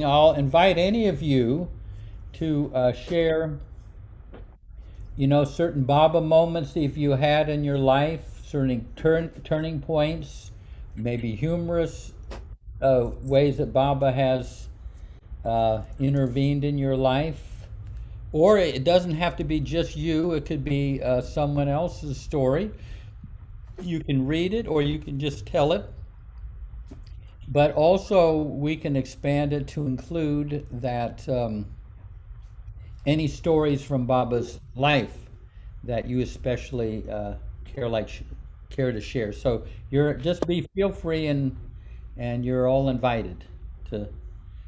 I'll invite any of you to share, certain Baba moments if you had in your life, certain turning points, maybe humorous ways that Baba has intervened in your life. Or it doesn't have to be just you, it could be someone else's story. You can read it or you can just tell it. But also, we can expand it to include that any stories from Baba's life that you especially care like care to share. So you're just be feel free and you're all invited to.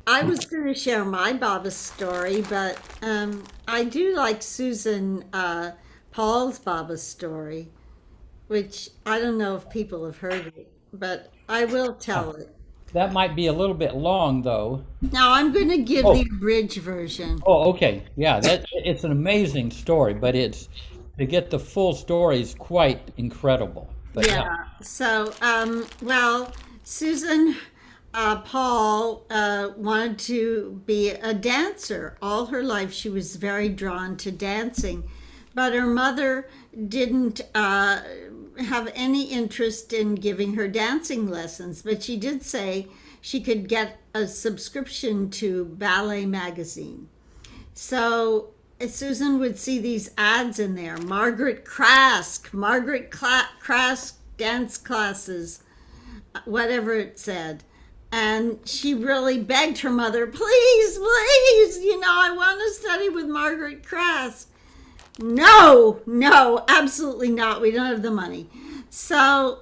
I was going to share my Baba story, but I do like Susan Paul's Baba story, which I don't know if people have heard it, but I will Ah, tell it. that might be a little bit long, though. Now I'm going to give Oh, the abridged version. okay, yeah, that it's an amazing story, but it's to get the full story is quite incredible. But yeah, Yeah. Well, Susan Paul wanted to be a dancer. All her life, she was very drawn to dancing, but her mother didn't have any interest in giving her dancing lessons. But she did say she could get a subscription to Ballet Magazine. So Susan would see these ads in there: Margaret Crask dance classes, whatever it said. And she really begged her mother, please, please, I want to study with Margaret Crask. No, no, absolutely not. We don't have the money. So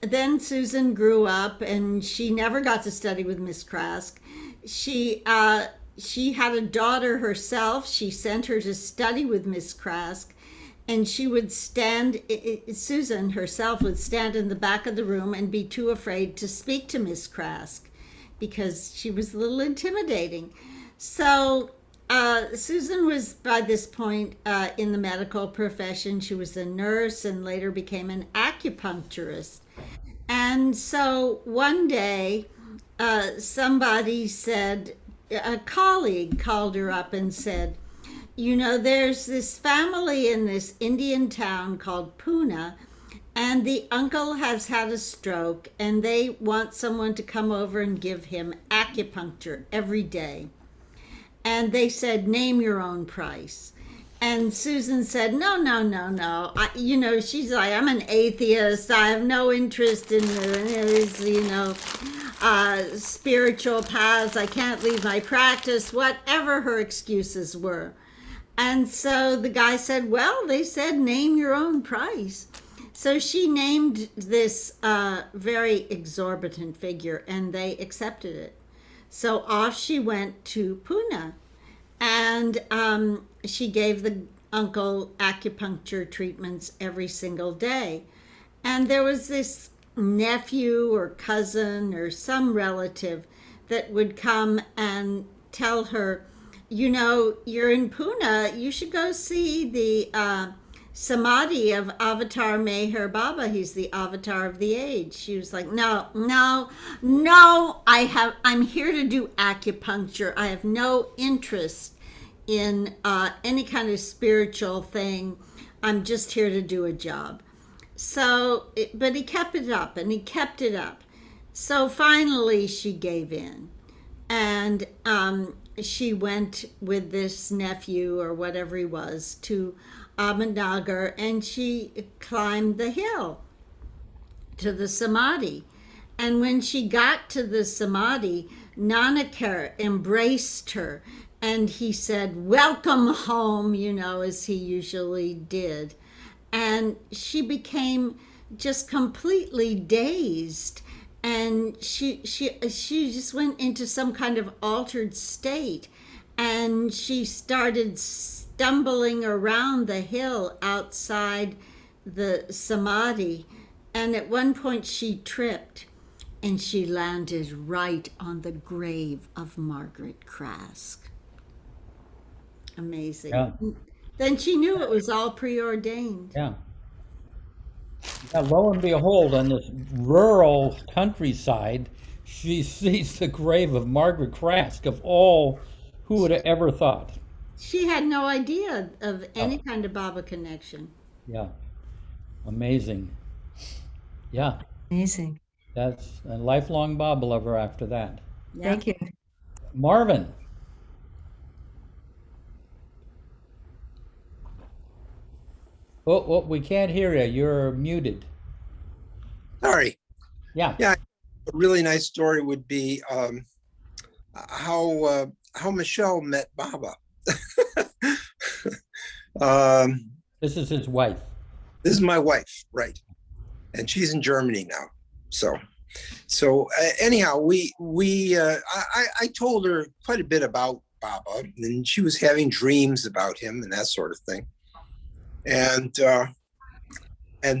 then Susan grew up and she never got to study with Miss Crask. She had a daughter herself. She sent her to study with Miss Crask, and she would stand. Susan herself would stand in the back of the room and be too afraid to speak to Miss Crask because she was a little intimidating. So Susan was by this point in the medical profession. She was a nurse and later became an acupuncturist. And so one day, somebody said, a colleague called her up and said, there's this family in this Indian town called Pune, and the uncle has had a stroke, and they want someone to come over and give him acupuncture every day. And they said, name your own price. And Susan said, no, no, no, no. She's like, I'm an atheist. I have no interest in these, spiritual paths. I can't leave my practice, whatever her excuses were. And so the guy said, well, they said, name your own price. So she named this very exorbitant figure and they accepted it. So off she went to Pune, and she gave the uncle acupuncture treatments every single day. And there was this nephew or cousin or some relative that would come and tell her, you're in Pune, you should go see the samadhi of Avatar Meher Baba. He's the avatar of the age. She was like, no, no, no, I'm here to do acupuncture. I have no interest in any kind of spiritual thing. I'm just here to do a job. But he kept it up and he kept it up. So finally she gave in. And she went with this nephew or whatever he was to Ahmednagar, and she climbed the hill to the samadhi. And when she got to the samadhi, Nanakar embraced her and he said, welcome home, as he usually did. And she became just completely dazed, and she just went into some kind of altered state, and she started stumbling around the hill outside the samadhi, and at one point she tripped and she landed right on the grave of Margaret Crask. yeah, Amazing. Then she knew it was all preordained. yeah. Yeah, lo and behold, on this rural countryside, she sees the grave of Margaret Krask, of all, who would have ever thought? She had no idea of Oh, any kind of Baba connection. yeah, amazing. Yeah, Amazing. that's a lifelong Bob lover after that. Yeah. Thank you. Marvin, oh, we can't hear you. You're muted. Sorry. Yeah. Yeah, a really nice story would be how Michelle met Baba. um, This is his wife. this is my wife, right? And she's in Germany now. So anyhow, I told her quite a bit about Baba, and she was having dreams about him and that sort of thing. And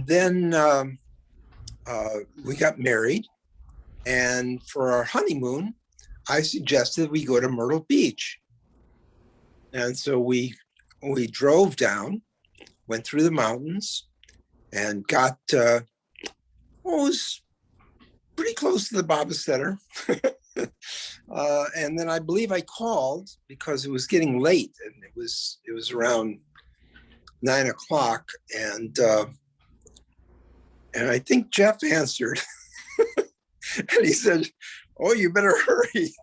then we got married, and for our honeymoon, I suggested we go to Myrtle Beach. And so we drove down, went through the mountains, and got was pretty close to the Baba Center. And then I believe I called because it was getting late, and it was around 9 o'clock, and I think Jeff answered, and he said, "Oh, you better hurry.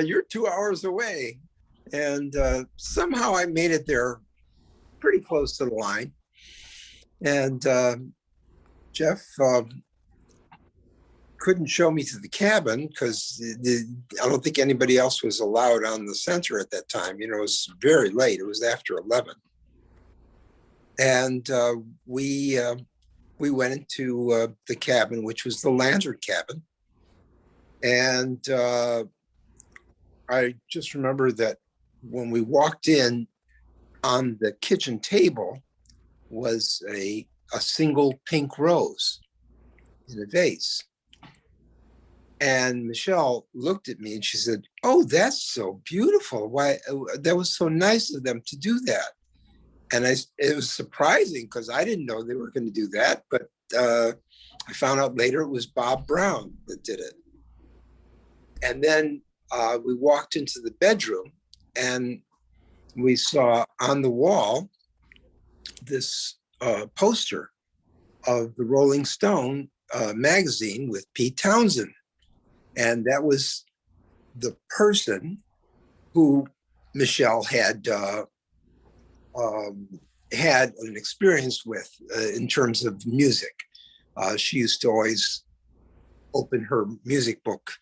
You're 2 hours away." And somehow I made it there pretty close to the line. And Jeff couldn't show me to the cabin because I don't think anybody else was allowed on the center at that time. You know, it was very late. It was after 11. And we went into the cabin, which was the lantern cabin. And I just remember that when we walked in, on the kitchen table was a single pink rose in a vase. And Michelle looked at me and she said, "Oh, that's so beautiful. Why, that was so nice of them to do that." And it was surprising because I didn't know they were going to do that. But I found out later it was Bob Brown that did it. And then we walked into the bedroom, and we saw on the wall this poster of the Rolling Stone magazine with Pete Townsend. And that was the person who Michelle had had an experience with in terms of music. She used to always open her music book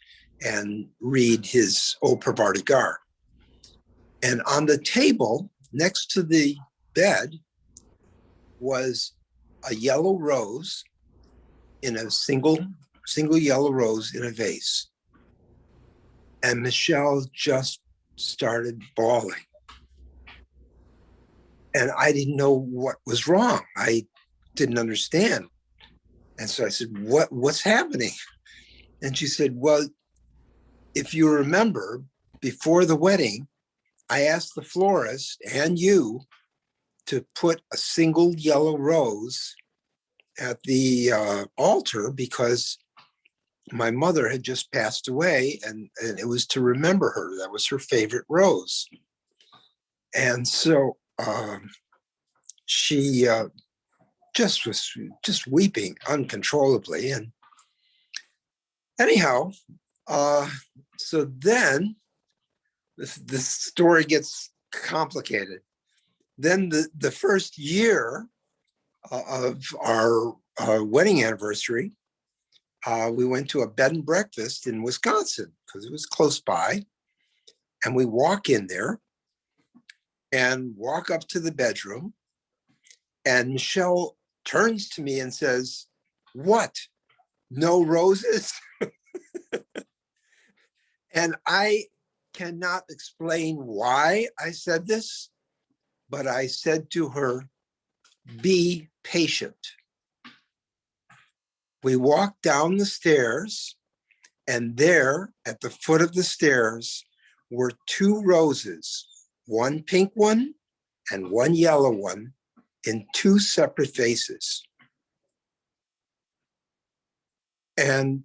and read his O per Vartigar. And on the table next to the bed was a yellow rose in a single yellow rose in a vase. And Michelle just started bawling. And I didn't know what was wrong. I didn't understand. And so I said, what's happening? And she said, "Well, if you remember, before the wedding, I asked the florist and you to put a single yellow rose at the altar because my mother had just passed away, and it was to remember her. That was her favorite rose." And so she just was just weeping uncontrollably. And anyhow, so then this story gets complicated. Then the first year of our wedding anniversary, we went to a bed and breakfast in Wisconsin because it was close by. And we walk in there and walk up to the bedroom. And Michelle turns to me and says, "What? No roses?" And I cannot explain why I said this, but I said to her, "Be patient." We walked down the stairs, and there at the foot of the stairs were two roses, one pink one and one yellow one, in two separate vases. And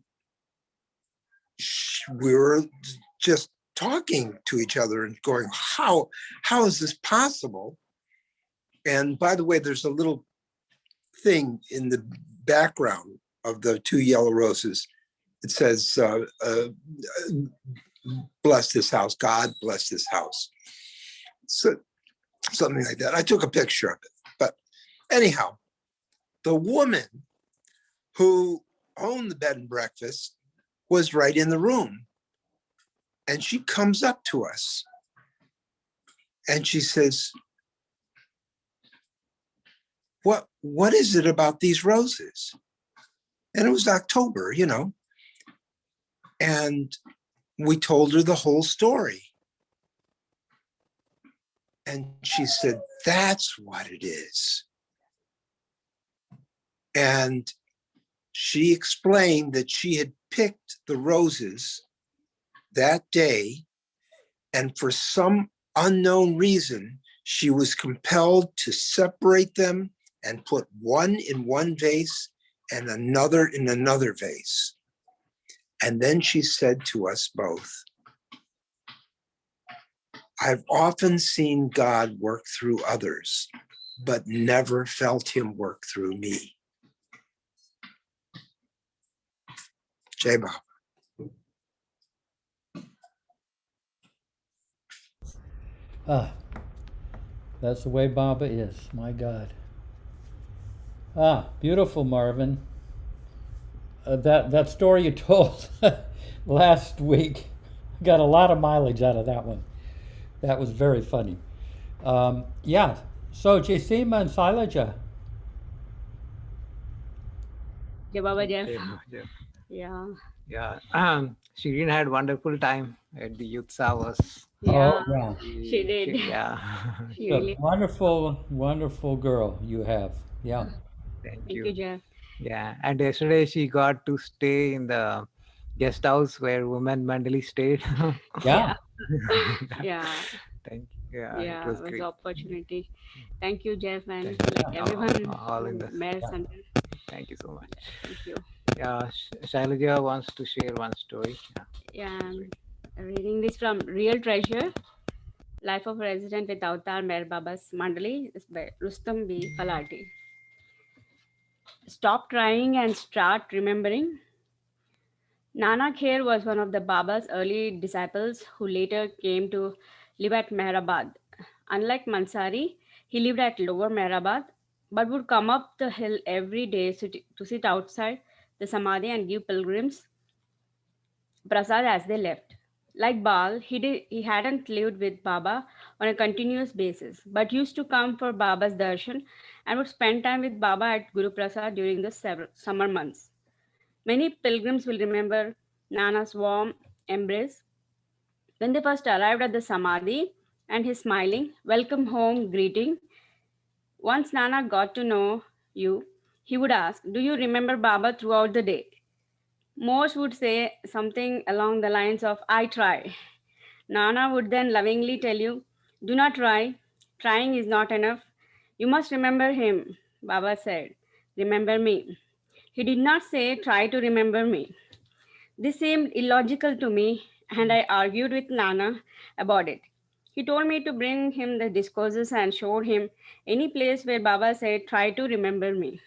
we were just talking to each other and going, how is this possible? And by the way, there's a little thing in the background of the two yellow roses. It says, bless this house, God bless this house. So something like that. I took a picture of it. But anyhow, the woman who owned the bed and breakfast was right in the room. And she comes up to us and she says, what is it about these roses? And it was October, you know. And we told her the whole story. And she said, that's what it is. And she explained that she had picked the roses that day, and for some unknown reason, she was compelled to separate them and put one in one vase and another in another vase. And then she said to us both, I've often seen God work through others, but never felt him work through me. Jai Baba. Ah, that's the way Baba is, my God. Ah, beautiful, Marvin. That story you told last week, got a lot of mileage out of that one. That was very funny. Yeah, so Jessima and Silaja. Yeah, Baba Jeff. Jeff. Yeah. Yeah. Shireen had wonderful time at the youth hours. Yeah. Oh, yeah. She did. Yeah. She A really. wonderful, wonderful girl you have. Yeah. Thank Thank you, Jeff. Yeah. And yesterday she got to stay in the guest house where women Mandali stayed. Yeah. Yeah. Thank you. Yeah, Yeah. it was It was great. an opportunity. Thank you, Jeff, and Thank you. like everyone All in the. Mayor Center. Thank you so much. Thank you. Yeah, Shailaja wants to share one story. Yeah. I'm reading this from Real Treasure, Life of a Resident with Avatar Mayor Baba's Mandali. It's by Rustam B. Falati. Stop trying and start remembering. Nanak Kher was one of the Baba's early disciples who later came to live at Mehrabad. Unlike Mansari, he lived at Lower Mehrabad, but would come up the hill every day to sit outside the Samadhi and give pilgrims prasad as they left. Like Bal, he hadn't lived with Baba on a continuous basis, but used to come for Baba's darshan and would spend time with Baba at Guru Prasad during the summer months. Many pilgrims will remember Nana's warm embrace when they first arrived at the Samadhi and his smiling, welcome home greeting. Once Nana got to know you, he would ask, do you remember Baba throughout the day? Most would say something along the lines of, I try. Nana would then lovingly tell you, do not try. Trying is not enough. You must remember him, Baba said. Remember me. He did not say, try to remember me. This seemed illogical to me, and I argued with Nana about it. He told me to bring him the discourses and showed him any place where Baba said, try to remember me.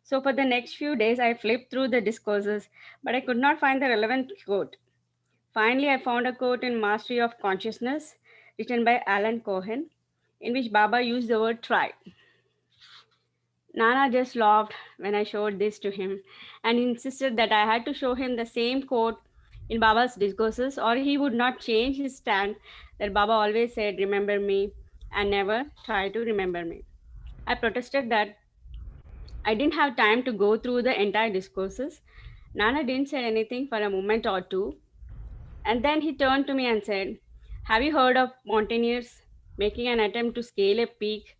So for the next few days, I flipped through the discourses, but I could not find the relevant quote. Finally, I found a quote in Mastery of Consciousness, written by Alan Cohen, in which Baba used the word try. Nana just laughed when I showed this to him and insisted that I had to show him the same quote in Baba's discourses or he would not change his stand that Baba always said, remember me, and never try to remember me. I protested that I didn't have time to go through the entire discourses. Nana didn't say anything for a moment or two. And then he turned to me and said, have you heard of mountaineers making an attempt to scale a peak?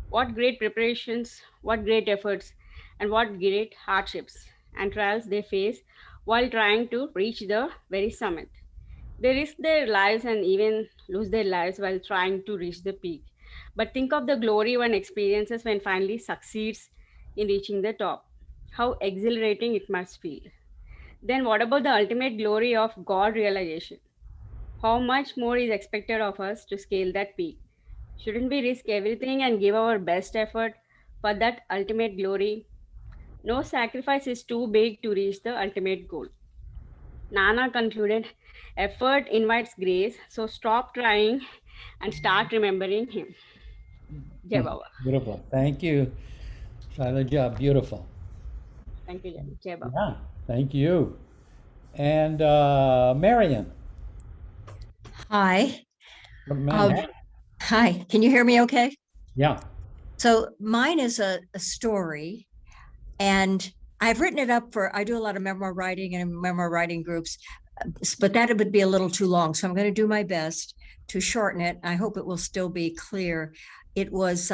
What great preparations, what great efforts, and what great hardships and trials they face while trying to reach the very summit. They risk their lives and even lose their lives while trying to reach the peak. But think of the glory one experiences when finally succeeds in reaching the top. How exhilarating it must feel. Then what about the ultimate glory of God realization? How much more is expected of us to scale that peak? Shouldn't we risk everything and give our best effort for that ultimate glory? No sacrifice is too big to reach the ultimate goal. Nana concluded, effort invites grace, so stop trying and start remembering him. Jai Baba. Beautiful. Thank you, Shailaja. Beautiful. Thank you, Jai. Jai Baba. Yeah, thank you. And Marion Hi. from Um, Manhattan. hi. Can you hear me okay? Yeah. So mine is a story, and I've written it up I do a lot of memoir writing and memoir writing groups, but that would be a little too long. So I'm going to do my best to shorten it. I hope it will still be clear. It was,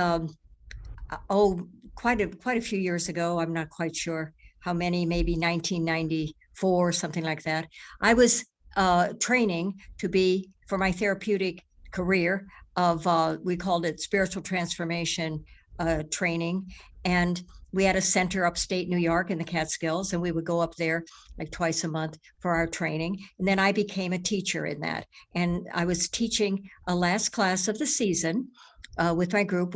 quite a few years ago. I'm not quite sure how many, maybe 1994, something like that. I was training for my therapeutic career of, we called it spiritual transformation training. And we had a center upstate New York in the Catskills, and we would go up there like twice a month for our training. And then I became a teacher in that. And I was teaching a last class of the season with my group,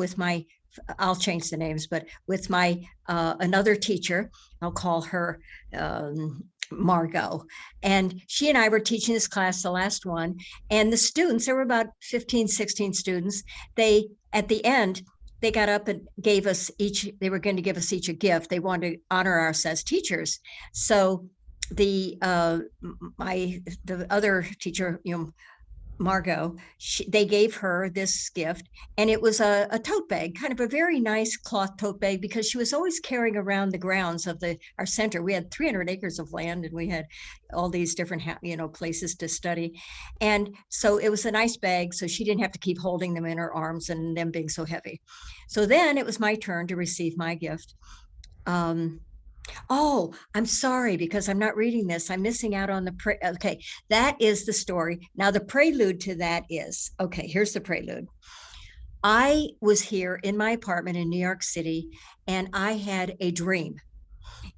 I'll change the names, but with my another teacher, I'll call her Margot. And she and I were teaching this class, the last one. And the students, there were about 15, 16 students. At the end, they got up and they were going to give us each a gift. They wanted to honor us as teachers. So the other teacher, Margot, they gave her this gift, and it was a tote bag, kind of a very nice cloth tote bag, because she was always carrying around the grounds of our center. We had 300 acres of land, and we had all these different places to study, and so it was a nice bag, so she didn't have to keep holding them in her arms and them being so heavy. So then it was my turn to receive my gift. Oh, I'm sorry, because I'm not reading this. I'm missing out on okay, that is the story. Now the prelude to that is, okay, here's the prelude. I was here in my apartment in New York City, and I had a dream.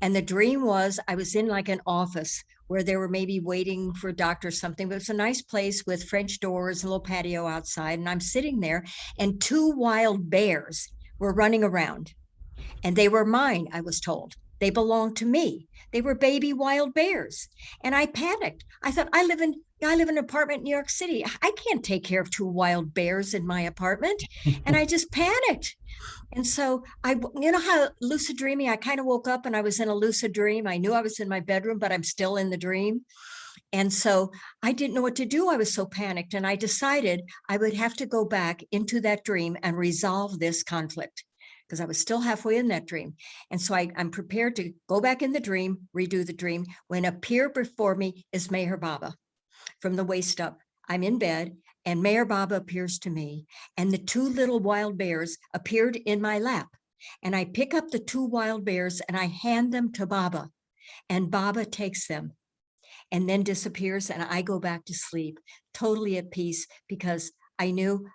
And the dream was I was in like an office where they were maybe waiting for a doctor or something, but it's a nice place with French doors, a little patio outside. And I'm sitting there, and 2 wild bears were running around, and they were mine, I was told. They belonged to me. They were baby wild bears. And I panicked. I thought, I live in an apartment in New York City. I can't take care of 2 wild bears in my apartment. And I just panicked. And so you know how lucid dreaming, I kind of woke up and I was in a lucid dream. I knew I was in my bedroom, but I'm still in the dream. And so I didn't know what to do. I was so panicked. And I decided I would have to go back into that dream and resolve this conflict, because I was still halfway in that dream. And so I'm prepared to go back in the dream, redo the dream, when appear before me is Meher Baba from the waist up. I'm in bed, and Meher Baba appears to me, and the 2 little wild bears appeared in my lap. And I pick up the 2 wild bears and I hand them to Baba, and Baba takes them and then disappears, and I go back to sleep, totally at peace, because I knew,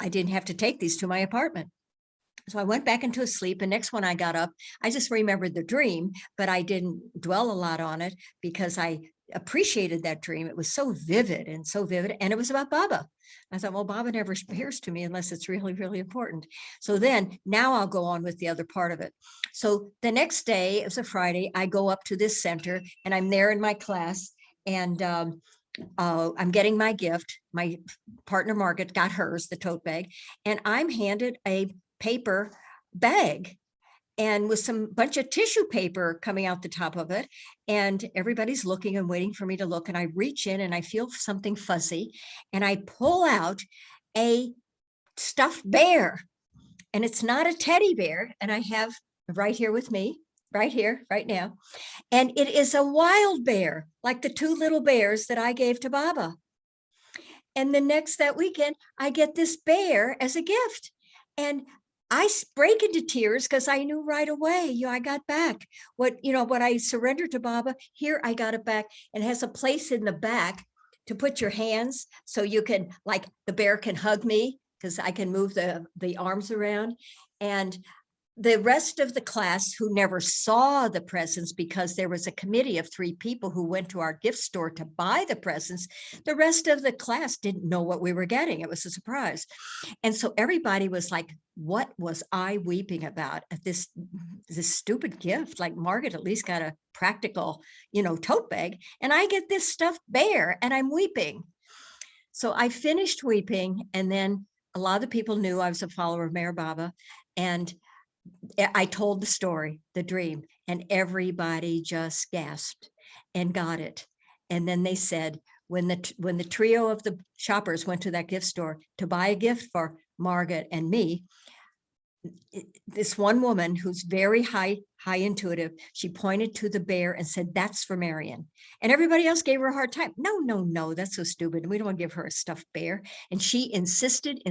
I didn't have to take these to my apartment. So I went back into a sleep, and next when I got up, I just remembered the dream, but I didn't dwell a lot on it because I appreciated that dream. It was so vivid, and it was about Baba. I thought, well, Baba never appears to me unless it's really, really important. So then now I'll go on with the other part of it. So the next day, it was a Friday, I go up to this center, and I'm there in my class, and I'm getting my gift. My partner Margaret got hers, the tote bag, and I'm handed a paper bag, and with some bunch of tissue paper coming out the top of it, and everybody's looking and waiting for me to look, and I reach in and I feel something fuzzy, and I pull out a stuffed bear, and it's not a teddy bear, and I have right here with me, right here, right now, and it is a wild bear, like the 2 little bears that I gave to Baba. And that weekend, I get this bear as a gift, and I break into tears because I knew right away, I got back what I surrendered to Baba. Here I got it back, and it has a place in the back to put your hands, so you can, like, the bear can hug me because I can move the arms around. And the rest of the class who never saw the presents, because there was a committee of 3 people who went to our gift store to buy the presents, the rest of the class didn't know what we were getting. It was a surprise. And so everybody was like, what was I weeping about at this stupid gift? Like, Margaret at least got a practical, tote bag, and I get this stuffed bear and I'm weeping. So I finished weeping, and then a lot of the people knew I was a follower of Mayor Baba, and I told the story, the dream, and everybody just gasped and got it. And then they said, when the trio of the shoppers went to that gift store to buy a gift for Margaret and me, this one woman who's very high intuitive, she pointed to the bear and said, that's for Marion. And everybody else gave her a hard time. No, that's so stupid. We don't want to give her a stuffed bear. And she insisted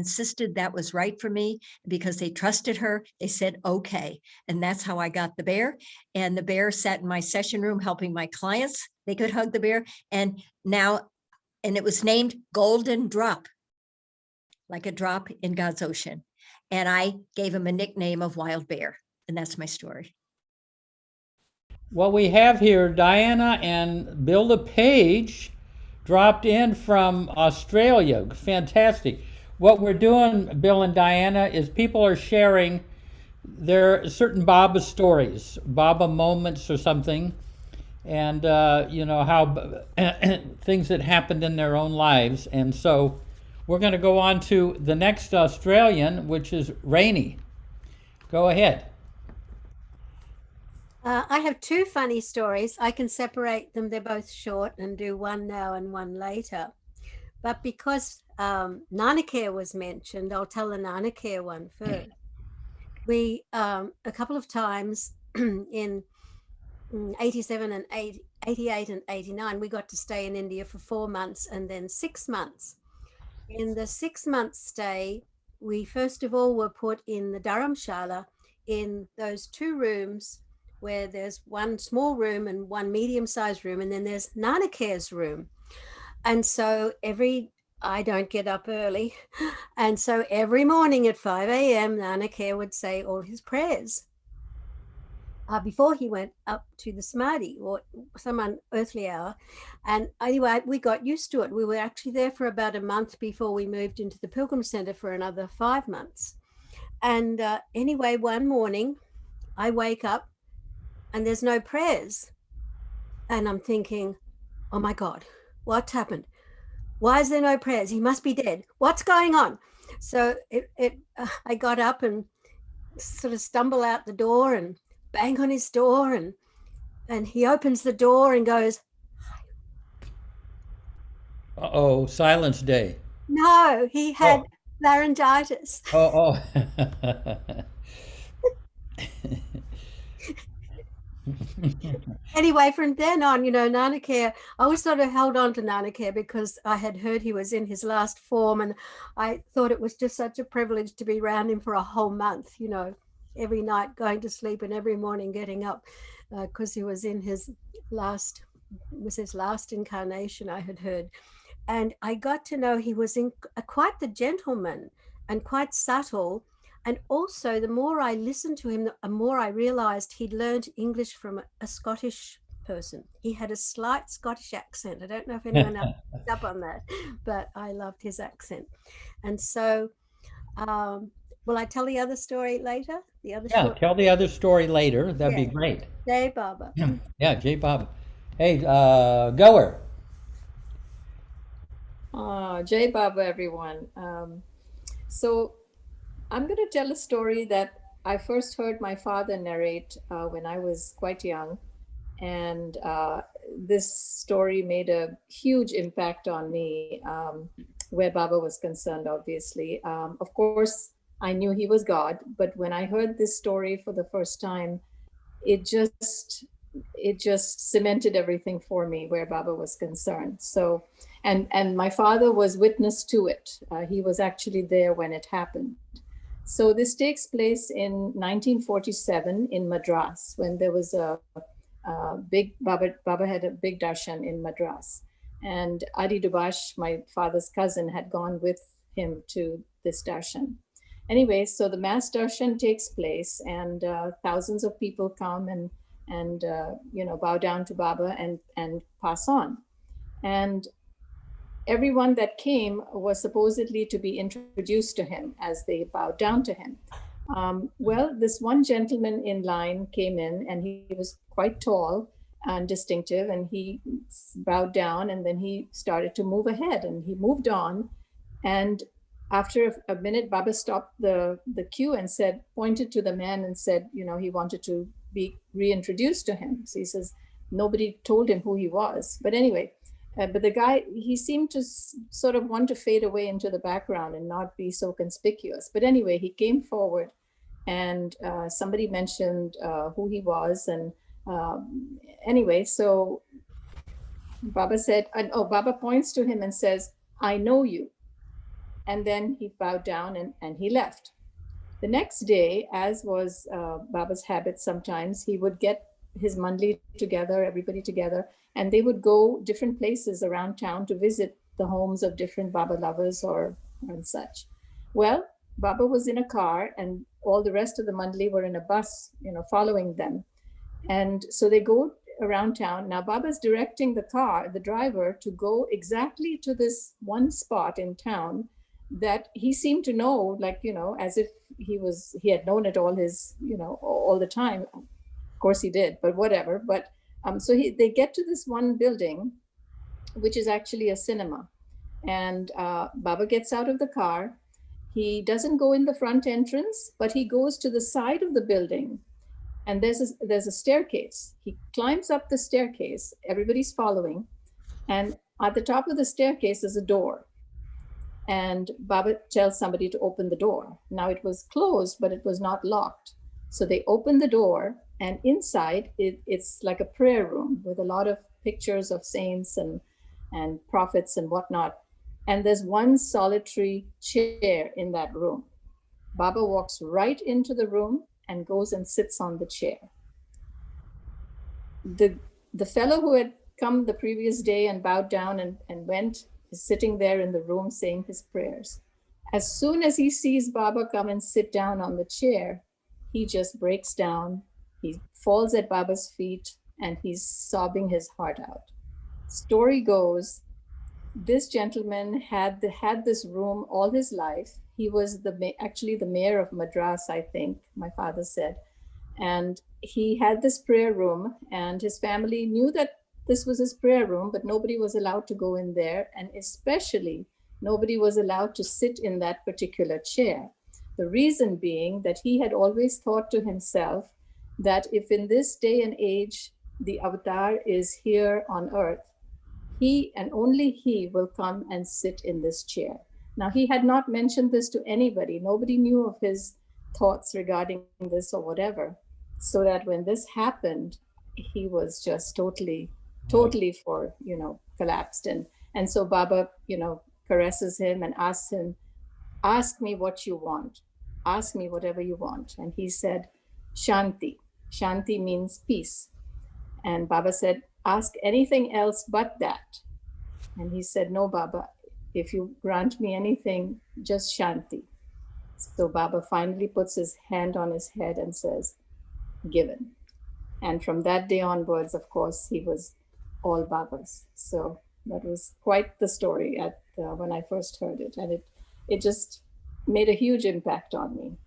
that was right for me, because they trusted her. They said, okay. And that's how I got the bear. And the bear sat in my session room helping my clients. They could hug the bear. And it was named Golden Drop, like a drop in God's ocean. And I gave him a nickname of Wild Bear. And that's my story. Well, we have here Diana and Bill LePage dropped in from Australia. Fantastic. What we're doing, Bill and Diana, is people are sharing their certain Baba stories, Baba moments or something, and how things that happened in their own lives. And so we're going to go on to the next Australian, which is Rainey. Go ahead. I have 2 funny stories. I can separate them. They're both short, and do one now and one later. But because Nana Care was mentioned, I'll tell the Nana Care one first. We, a couple of times in 87 and 88 and 89, we got to stay in India for 4 months and then 6 months. In the 6-month stay, we first of all were put in the Dharamshala, in those 2 rooms where there's one small room and one medium-sized room, and then there's Nana Care's room. And so I don't get up early, and so every morning at 5 a.m. Nana Care would say all his prayers before he went up to the Samadhi or some unearthly hour. And anyway, we got used to it. We were actually there for about a month before we moved into the Pilgrim Center for another 5 months. And anyway, one morning I wake up and there's no prayers. And I'm thinking, oh my God, what's happened? Why is there no prayers? He must be dead. What's going on? So I got up and sort of stumble out the door and bang on his door, and he opens the door and goes, Uh-oh, silence day. no, he had laryngitis. Oh. Anyway, from then on, Nana Care, I always sort of held on to Nana Care because I had heard he was in his last form, and I thought it was just such a privilege to be around him for a whole month, every night going to sleep and every morning getting up, because he was in his last incarnation, I had heard. And I got to know he was quite the gentleman and quite subtle. And also, the more I listened to him, the more I realized he'd learned English from a Scottish person. He had a slight Scottish accent. I don't know if anyone else picked up on that, but I loved his accent. And so, will I tell the other story later? Tell the other story later. That'd be great. Jai Baba. Yeah, Jai Baba. Hey, Goer. Jai Baba, everyone. So I'm going to tell a story that I first heard my father narrate when I was quite young. And this story made a huge impact on me, where Baba was concerned, obviously. Of course, I knew he was God, but when I heard this story for the first time, it just cemented everything for me where Baba was concerned. So, and my father was witness to it. He was actually there when it happened. So this takes place in 1947 in Madras, when there was a big, Baba had a big darshan in Madras. And Adi Dubash, my father's cousin, had gone with him to this darshan. Anyway, so the mass darshan takes place, and thousands of people come and bow down to Baba and pass on. And everyone that came was supposedly to be introduced to him as they bowed down to him. Well, this one gentleman in line came in, and he was quite tall and distinctive, and he bowed down, and then he started to move ahead, and he moved on. And after a minute, Baba stopped the queue and pointed to the man and said, he wanted to be reintroduced to him. So he says, nobody told him who he was. But anyway, but the guy, he seemed to sort of want to fade away into the background and not be so conspicuous. But anyway, he came forward, and somebody mentioned who he was. And anyway, so Baba said, Baba points to him and says, I know you. And then he bowed down and he left. The next day, as was Baba's habit sometimes, he would get his mandli together, everybody together, and they would go different places around town to visit the homes of different Baba lovers and such. Well, Baba was in a car, and all the rest of the mandli were in a bus, following them. And so they go around town. Now Baba's directing the driver, to go exactly to this one spot in town that he seemed to know, as if he had known it all all the time. Of course he did, but whatever. But so they get to this one building, which is actually a cinema. And Baba gets out of the car. He doesn't go in the front entrance, but he goes to the side of the building. And there's a staircase. He climbs up the staircase. Everybody's following. And at the top of the staircase is a door. And Baba tells somebody to open the door. Now it was closed, but it was not locked. So they open the door, and inside it's like a prayer room with a lot of pictures of saints and prophets and whatnot. And there's one solitary chair in that room. Baba walks right into the room and goes and sits on the chair. The fellow who had come the previous day and bowed down and went is sitting there in the room saying his prayers. As soon as he sees Baba come and sit down on the chair, he just breaks down. He falls at Baba's feet and he's sobbing his heart out. Story goes, this gentleman had this room all his life. He was actually the mayor of Madras, I think, my father said. And he had this prayer room, and his family knew that this was his prayer room, but nobody was allowed to go in there. And especially nobody was allowed to sit in that particular chair. The reason being that he had always thought to himself that if in this day and age, the avatar is here on earth, he and only he will come and sit in this chair. Now, he had not mentioned this to anybody. Nobody knew of his thoughts regarding this or whatever. So that when this happened, he was just totally collapsed. And so Baba, caresses him and asks him, ask me what you want. Ask me whatever you want. And he said, Shanti. Shanti means peace. And Baba said, ask anything else but that. And he said, no, Baba, if you grant me anything, just Shanti. So Baba finally puts his hand on his head and says, given. And from that day onwards, of course, he was all Baba's. So that was quite the story when I first heard it. And it just made a huge impact on me.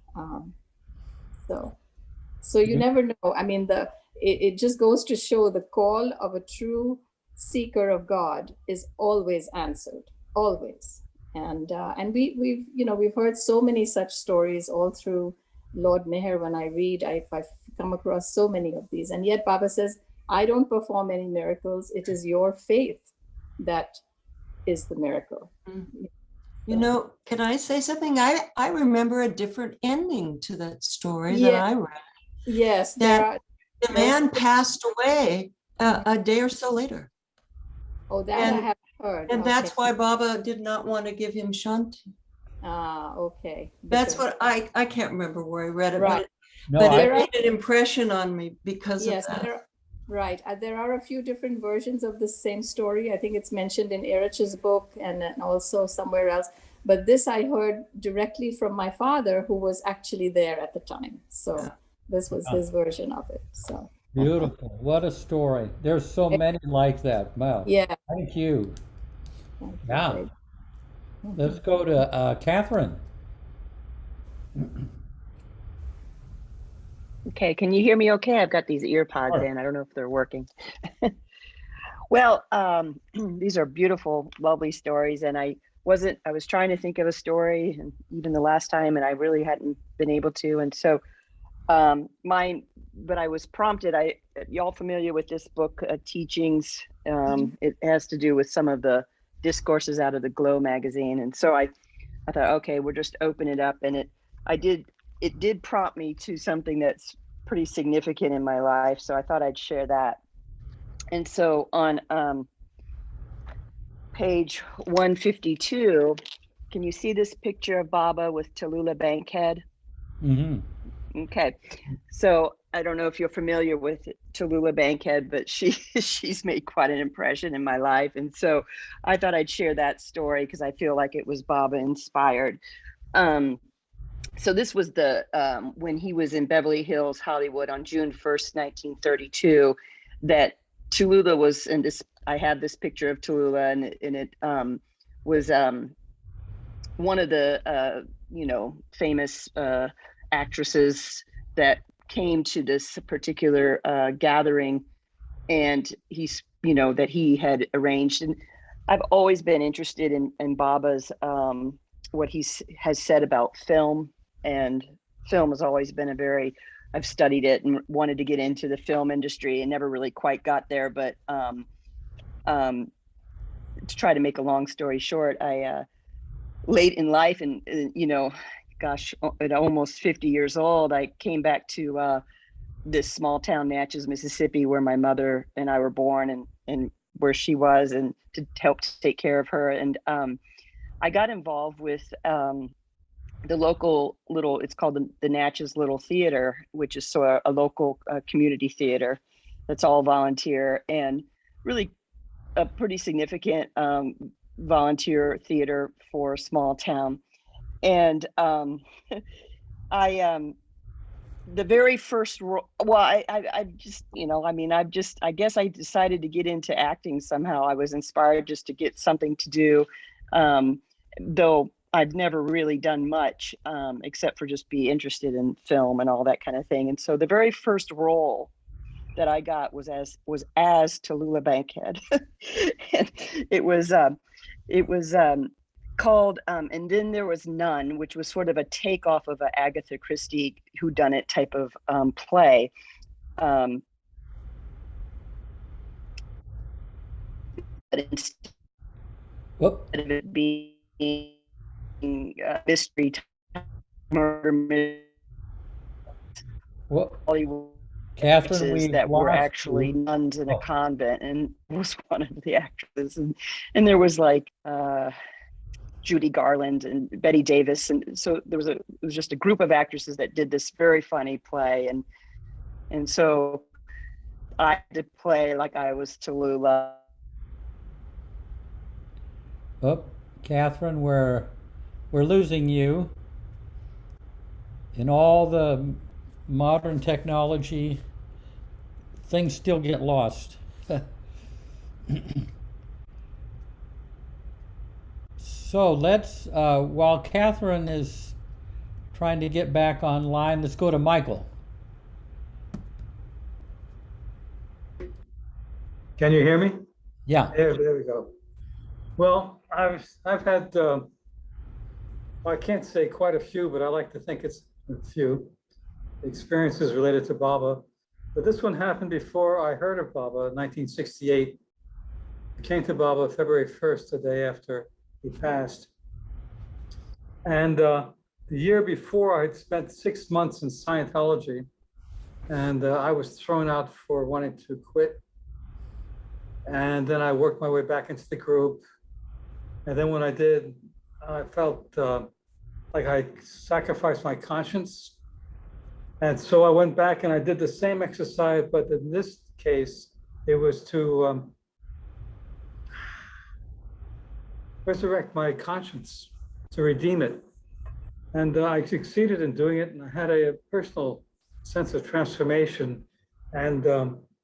So you never know. I mean, it just goes to show the call of a true seeker of God is always answered, always. And we've heard so many such stories all through Lord Meher. When I read, I've come across so many of these. And yet Baba says, I don't perform any miracles. It is your faith that is the miracle. Can I say something? I remember a different ending to that story that I read. Yes. That the man passed away a day or so later. Oh, that I have heard. And that's why Baba did not want to give him Shanti. Ah, okay. That's what I can't remember where I read it, right. but it made an impression on me because of that. Right. There are a few different versions of the same story. I think it's mentioned in Erich's book and also somewhere else. But this I heard directly from my father, who was actually there at the time. So this was his version of it. So Beautiful. What a story. There's so many like that. Wow. yeah. Thank you. Yeah. Right. Let's go to Catherine. Okay, can you hear me okay? I've got these ear pods Sure. in. I don't know if they're working. Well, these are beautiful, lovely stories. And I was trying to think of a story, and even the last time, and I really hadn't been able to. And so but I was prompted, y'all familiar with this book, Teachings? It has to do with some of the discourses out of the Glow magazine. And so I thought, okay, we'll just open it up. And it did prompt me to something that's pretty significant in my life. So I thought I'd share that. And so on page 152, can you see this picture of Baba with Tallulah Bankhead? Mm-hmm. Okay. So I don't know if you're familiar with Tallulah Bankhead, but she's made quite an impression in my life. And so I thought I'd share that story because I feel like it was Baba inspired. So this was when he was in Beverly Hills, Hollywood on June 1st, 1932, that Tallulah was in this. I have this picture of Tallulah, and it was one of the famous actresses that came to this particular gathering, and that he had arranged. And I've always been interested in Baba's what he has said about film, and film has always been I've studied it and wanted to get into the film industry and never really quite got there. But to try to make a long story short, I late in life, and gosh, at almost 50 years old, I came back to this small town, Natchez, Mississippi, where my mother and I were born, and where she was, and to help take care of her. And I got involved with the local it's called the Natchez Little Theater, which is a local community theater that's all volunteer, and really a pretty significant volunteer theater for a small town. And the very first I guess I decided to get into acting somehow. I was inspired just to get something to do, though I'd never really done much except for just be interested in film and all that kind of thing. And so the very first role that I got was as Tallulah Bankhead. And it was called And Then There Was None, which was sort of a takeoff of an Agatha Christie whodunit type of play. But instead of it being mystery, murder, Hollywood, Catherine, that were actually nuns in a convent, and was one of the actresses, and there was like Judy Garland and Betty Davis, and so it was just a group of actresses that did this very funny play, and so I had to play like I was Tallulah. Oh, Catherine, we're losing you. In all the modern technology, things still get lost. So let's, while Catherine is trying to get back online, let's go to Michael. Can you hear me? Yeah. There we go. Well, I've had, I can't say quite a few, but I like to think it's a few experiences related to Baba. But this one happened before I heard of Baba in 1968. I came to Baba February 1st, the day after he passed. And the year before, I had spent 6 months in Scientology, and I was thrown out for wanting to quit. And then I worked my way back into the group. And then when I did, I felt like I sacrificed my conscience. And so I went back and I did the same exercise, but in this case, it was to resurrect my conscience, to redeem it. And I succeeded in doing it, and I had a personal sense of transformation. And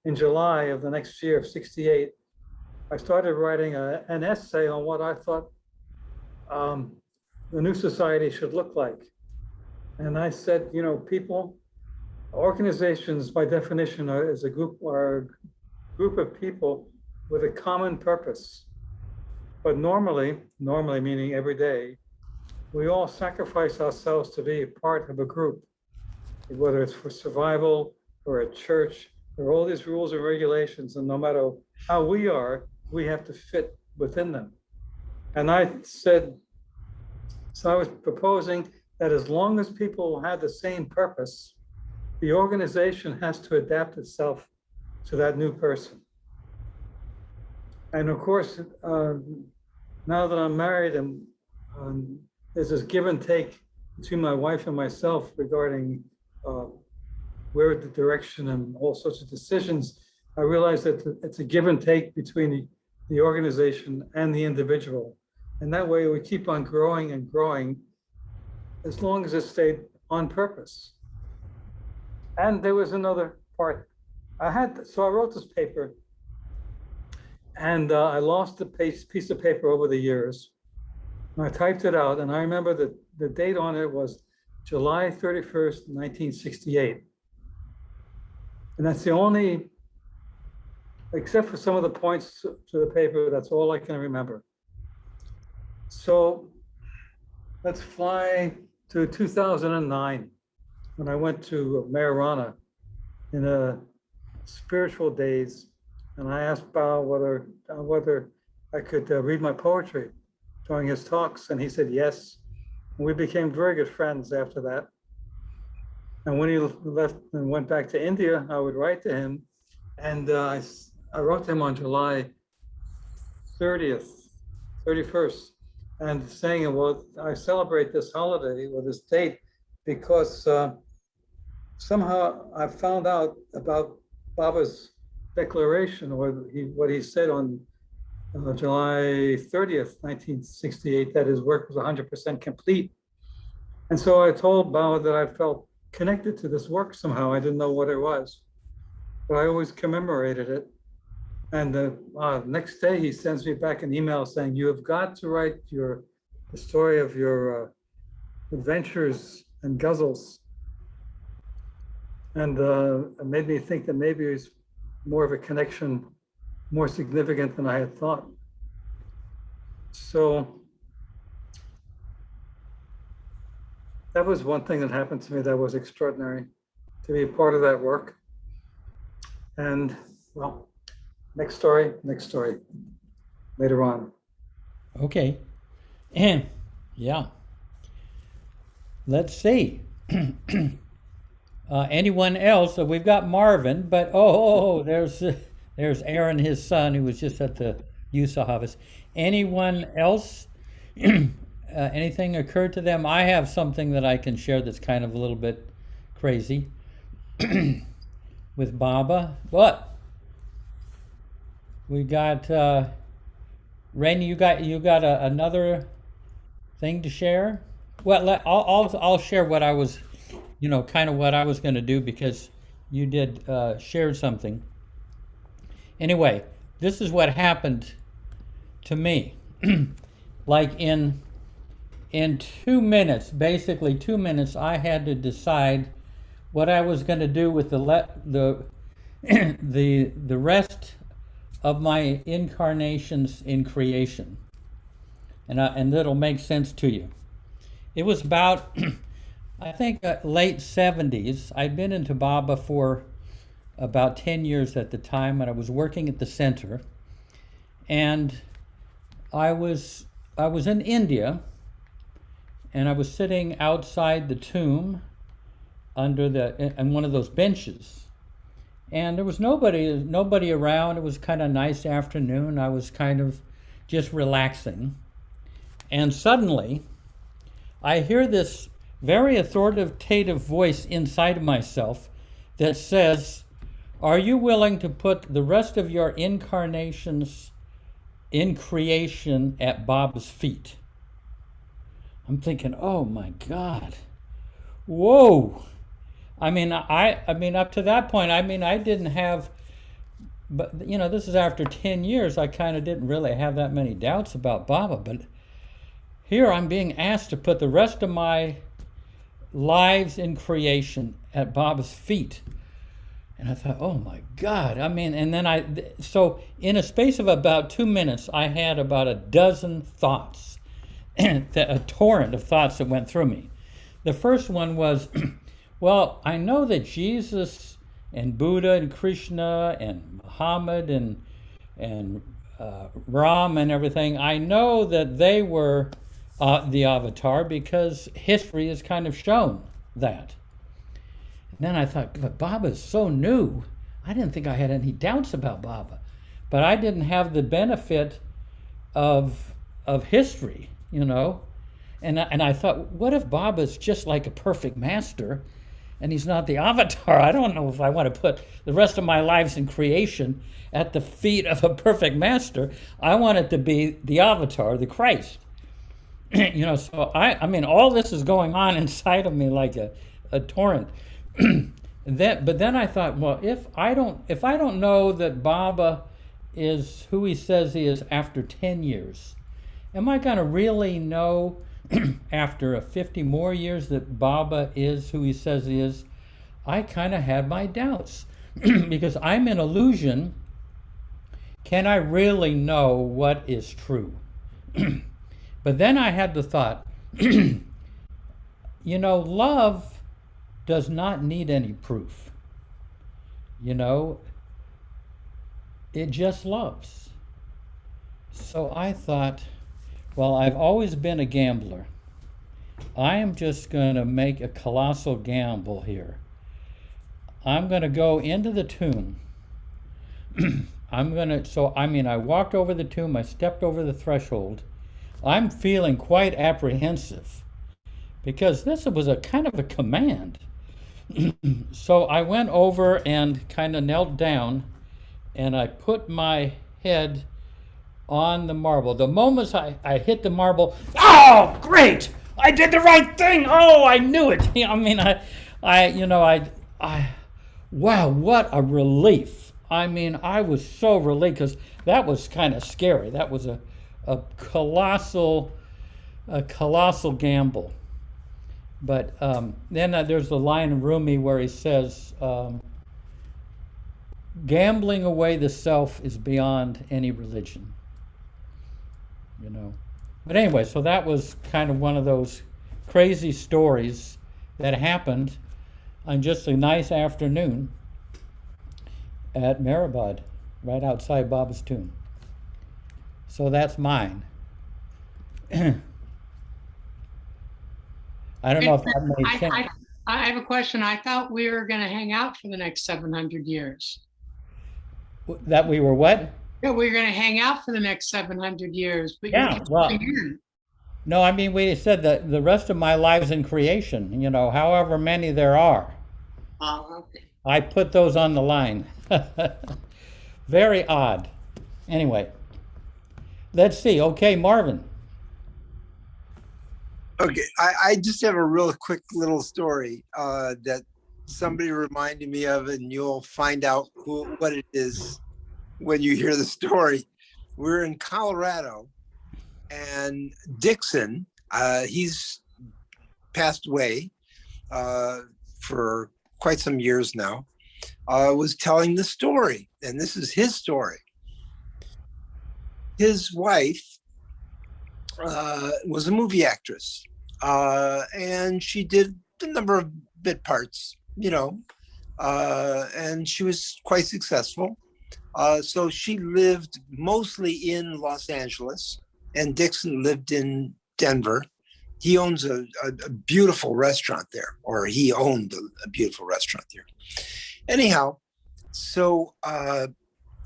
in July of the next year of 68, I started writing an essay on what I thought the new society should look like. And I said, you know, people, organizations by definition are a group of people with a common purpose. But normally meaning every day, we all sacrifice ourselves to be a part of a group, whether it's for survival or a church. There are all these rules and regulations, and no matter how we are, we have to fit within them. And I said, so I was proposing that as long as people have the same purpose, the organization has to adapt itself to that new person. And of course, now that I'm married, and there's this give and take between my wife and myself regarding where the direction and all sorts of decisions. I realize that it's a give and take between the organization and the individual. And that way we keep on growing and growing as long as it stayed on purpose. And there was another part. So I wrote this paper, and I lost the piece of paper over the years. And I typed it out, and I remember that the date on it was July 31st, 1968. And that's the only, except for some of the points to the paper, that's all I can remember. So let's fly to 2009, when I went to Marijuana in a spiritual daze, and I asked Bao whether I could read my poetry during his talks, and he said yes. And we became very good friends after that. And when he left and went back to India, I would write to him, and I wrote to him on July 31st, and saying, well, I celebrate this holiday or this date because somehow I found out about Baba's declaration, or what he said on July 30th, 1968, that his work was 100% complete. And so I told Baba that I felt connected to this work somehow. I didn't know what it was, but I always commemorated it. And the next day he sends me back an email saying, you have got to write the story of your adventures and guzzles. And it made me think that maybe it's more of a connection, more significant than I had thought. So that was one thing that happened to me that was extraordinary, to be a part of that work. And well, next story, later on. Okay. And yeah. Let's see. Anyone else? We've got Marvin, but there's Aaron, his son, who was just at the Yusa harvest. Anyone else? Anything occurred to them? I have something that I can share that's kind of a little bit crazy with Baba. What? We got Rainey. You got another thing to share? Well, I'll share what I was, kind of what I was going to do, because you did share something. Anyway, this is what happened to me. Like in 2 minutes, basically 2 minutes, I had to decide what I was going to do with the rest of my incarnations in creation, and that'll make sense to you. It was about, I think, late 70s. I'd been into Baba for about 10 years at the time, and I was working at the center, and I was in India, and I was sitting outside the tomb on one of those benches. And there was nobody around. It was kind of nice afternoon. I was kind of just relaxing. And suddenly, I hear this very authoritative voice inside of myself that says, Are you willing to put the rest of your incarnations in creation at Bob's feet? I'm thinking, oh my God. Whoa. I mean, up to that point, I didn't have, but this is after 10 years. I kind of didn't really have that many doubts about Baba, but here I'm being asked to put the rest of my lives in creation at Baba's feet. And I thought, oh my God. And then so in a space of about 2 minutes, I had about a dozen thoughts, a torrent of thoughts that went through me. The first one was, well, I know that Jesus and Buddha and Krishna and Muhammad and Ram and everything, I know that they were the avatar because history has kind of shown that. And then I thought, but Baba's so new. I didn't think I had any doubts about Baba. But I didn't have the benefit of history, And I thought, what if Baba's just like a perfect master and he's not the avatar? I don't know if I want to put the rest of my lives in creation at the feet of a perfect master. I want it to be the avatar, the Christ. So all this is going on inside of me like a torrent. But then I thought, well, if I don't know that Baba is who he says he is after 10 years, am I going to really know after 50 more years that Baba is who he says he is? I kind of had my doubts because I'm in illusion. Can I really know what is true? But then I had the thought, love does not need any proof. It just loves. So I thought, well, I've always been a gambler. I am just going to make a colossal gamble here. I'm going to go into the tomb. I walked over the tomb, I stepped over the threshold. I'm feeling quite apprehensive because this was a kind of a command. So I went over and kind of knelt down and I put my head on the marble. The moment I hit the marble, oh, great! I did the right thing! Oh, I knew it! Wow, what a relief. I was so relieved because that was kind of scary. That was a colossal gamble. But then there's the line in Rumi where he says, gambling away the self is beyond any religion. But anyway, so that was kind of one of those crazy stories that happened on just a nice afternoon at Mehrabad, right outside Baba's tomb. So that's mine. I don't know if that made sense. I have a question. I thought we were going to hang out for the next 700 years. That we were what? Yeah, we were going to hang out for the next 700 years. But yeah, well, no, we said that the rest of my lives in creation, however many there are. Oh, okay. I put those on the line. Very odd. Anyway, let's see. Okay, Marvin. Okay, I just have a real quick little story that somebody reminded me of, and you'll find out what it is when you hear the story. We're in Colorado, and Dixon, he's passed away for quite some years now, was telling the story, and this is his story. His wife was a movie actress, and she did a number of bit parts, and she was quite successful. So she lived mostly in Los Angeles, and Dixon lived in Denver. He owns a beautiful restaurant there, or he owned a beautiful restaurant there. Anyhow, so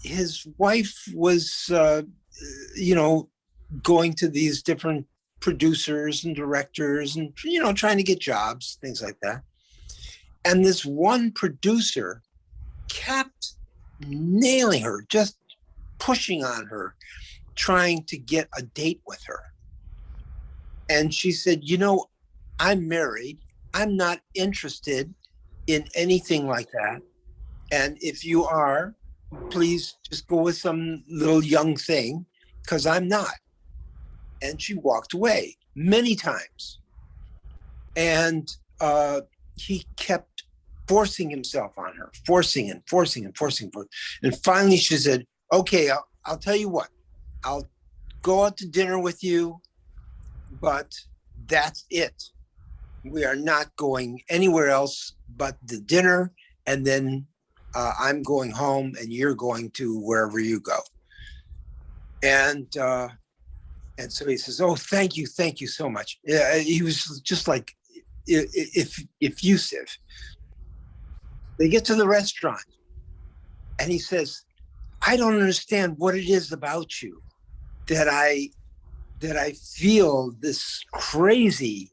his wife was, going to these different producers and directors and, trying to get jobs, things like that. And this one producer kept nailing her, just pushing on her, trying to get a date with her. And she said, you know, I'm married. I'm not interested in anything like that. And if you are, please just go with some little young thing, because I'm not. And she walked away many times. And he kept forcing himself on her, forcing. And finally she said, okay, I'll tell you what, I'll go out to dinner with you, but that's it. We are not going anywhere else but the dinner, and then I'm going home and you're going to wherever you go. And so he says, oh, thank you so much. He was just like effusive. They get to the restaurant and he says, I don't understand what it is about you that I feel this crazy,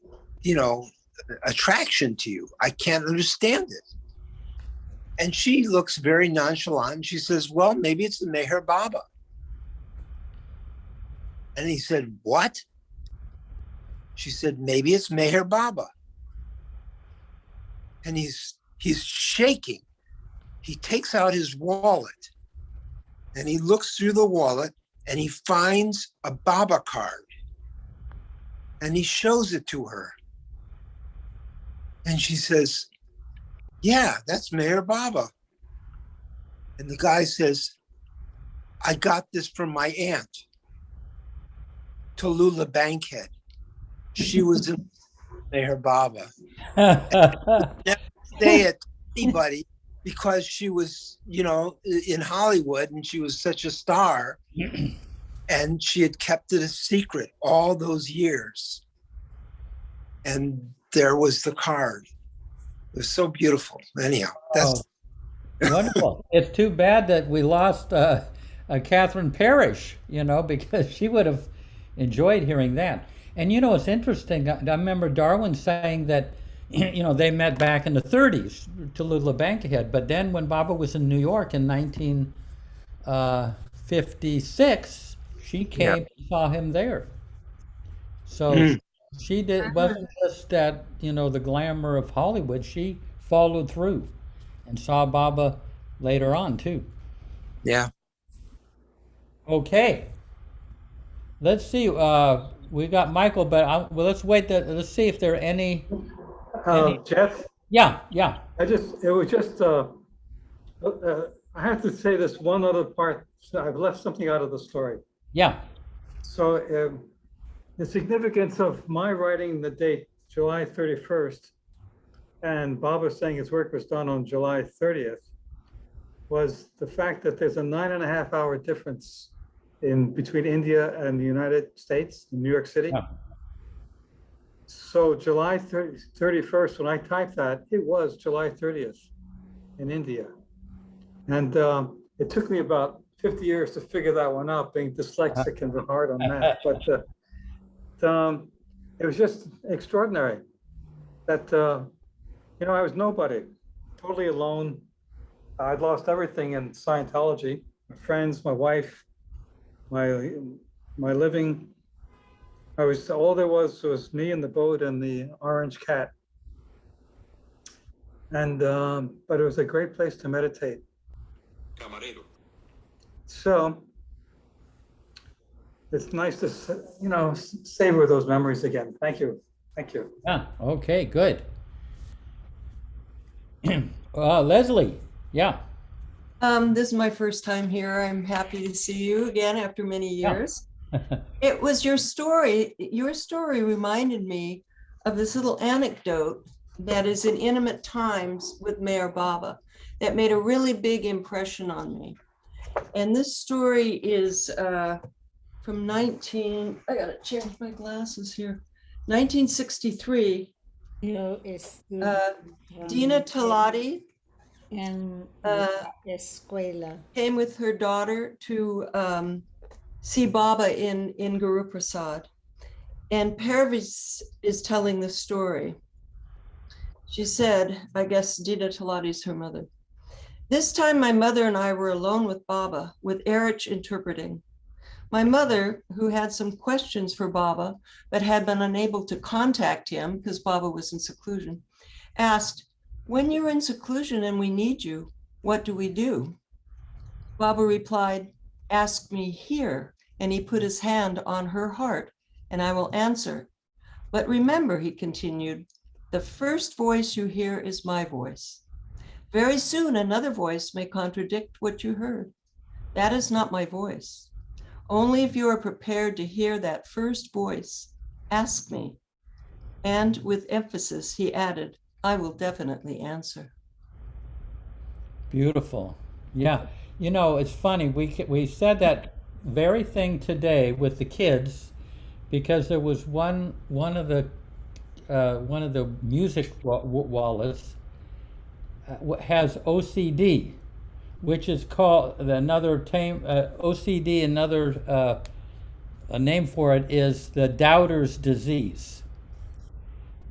attraction to you. I can't understand it. And she looks very nonchalant. She says, well, maybe it's the Meher Baba. And he said, what? She said, maybe it's Meher Baba. And he's shaking. He takes out his wallet and he looks through the wallet and he finds a Baba card and he shows it to her. And she says, yeah, that's Meher Baba. And the guy says, I got this from my aunt, Tallulah Bankhead. She was in Meher Baba. Never say it to anybody because she was, in Hollywood and she was such a star. And she had kept it a secret all those years. And there was the card. It was so beautiful. Anyhow, that's wonderful. It's too bad that we lost Catherine Parrish, because she would have enjoyed hearing that. And it's interesting. I remember Darwin saying that, they met back in the 30s, Tallulah Bankhead. But then when Baba was in New York in 1956, she came and saw him there. So she wasn't just that, the glamour of Hollywood. She followed through and saw Baba later on too. Yeah. Okay. Let's see. We got Michael, but let's wait. Let's see if there are any. Jeff? Yeah. I have to say this one other part. I've left something out of the story. Yeah. So the significance of my writing the date July 31st and Baba saying his work was done on July 30th was the fact that there's a 9.5-hour difference between India and the United States, New York City. Yeah. So July 31st, when I typed that, it was July 30th in India. And it took me about 50 years to figure that one out, being dyslexic and hard on math. But it was just extraordinary that, I was nobody, totally alone. I'd lost everything in Scientology, my friends, my wife, my living. All there was me and the boat and the orange cat. And, but it was a great place to meditate. Camarero. So it's nice to, savor those memories again. Thank you. Yeah. Okay, good. Leslie. Yeah. This is my first time here. I'm happy to see you again after many years. Yeah. It was your story. Your story reminded me of this little anecdote that is in Intimate Times with Meher Baba that made a really big impression on me. And this story is from I gotta change my glasses here. 1963. Dina Talati came with her daughter to see Baba in Guru Prasad. And Parvis is telling the story. She said, I guess Dina Talati is her mother. This time my mother and I were alone with Baba, with Erich interpreting. My mother, who had some questions for Baba, but had been unable to contact him because Baba was in seclusion, asked, "When you're in seclusion and we need you, what do we do?" Baba replied, "Ask me here." And he put his hand on her heart, and I will answer. But remember, he continued, the first voice you hear is my voice. Very soon, another voice may contradict what you heard. That is not my voice. Only if you are prepared to hear that first voice, ask me. And with emphasis, he added, I will definitely answer. Beautiful. Yeah. You know, it's funny. We said that very thing today with the kids because there was one of the music wallets has OCD, which is called another OCD. Another a name for it is the doubter's disease.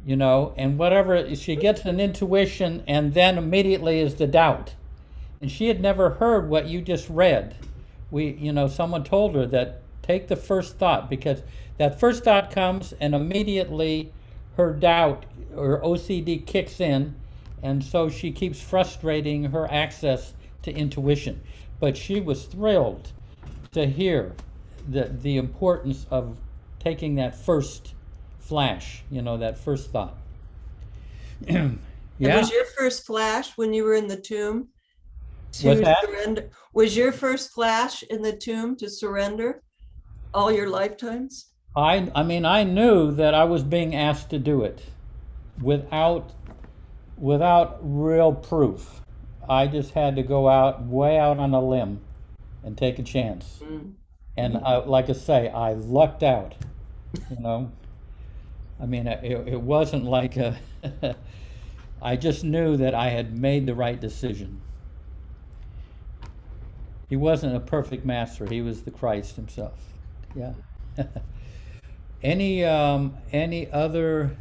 You know, and whatever she gets an intuition, and then immediately is the doubt. And she had never heard what you just read. Someone told her that take the first thought, because that first thought comes and immediately her doubt or OCD kicks in, and so she keeps frustrating her access to intuition. But she was thrilled to hear the importance of taking that first flash, that first thought. Yeah. And was your first flash when you were in the tomb to surrender? Was your first flash in the tomb to surrender all your lifetimes? I mean, I knew that I was being asked to do it without real proof. I just had to go way out on a limb and take a chance. Mm. And like I say, I lucked out, I mean, it wasn't like I just knew that I had made the right decision. He wasn't a perfect master. He was the Christ himself. Yeah. Any other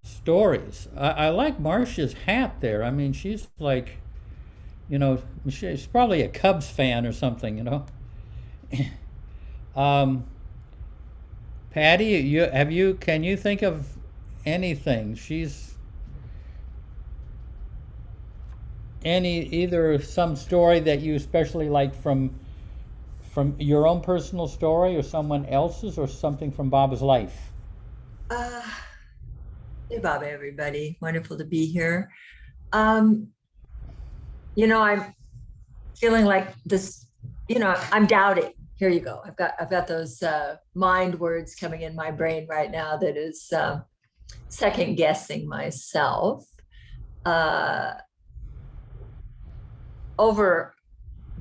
stories? I like Marcia's hat there. I mean, she's like, she's probably a Cubs fan or something, Patty, can you think of anything? Either some story that you especially like from your own personal story or someone else's, or something from Baba's life? Hey, Baba, everybody. Wonderful to be here. I'm feeling like this, I'm doubting. Here you go. I've got those mind words coming in my brain right now that is second guessing myself over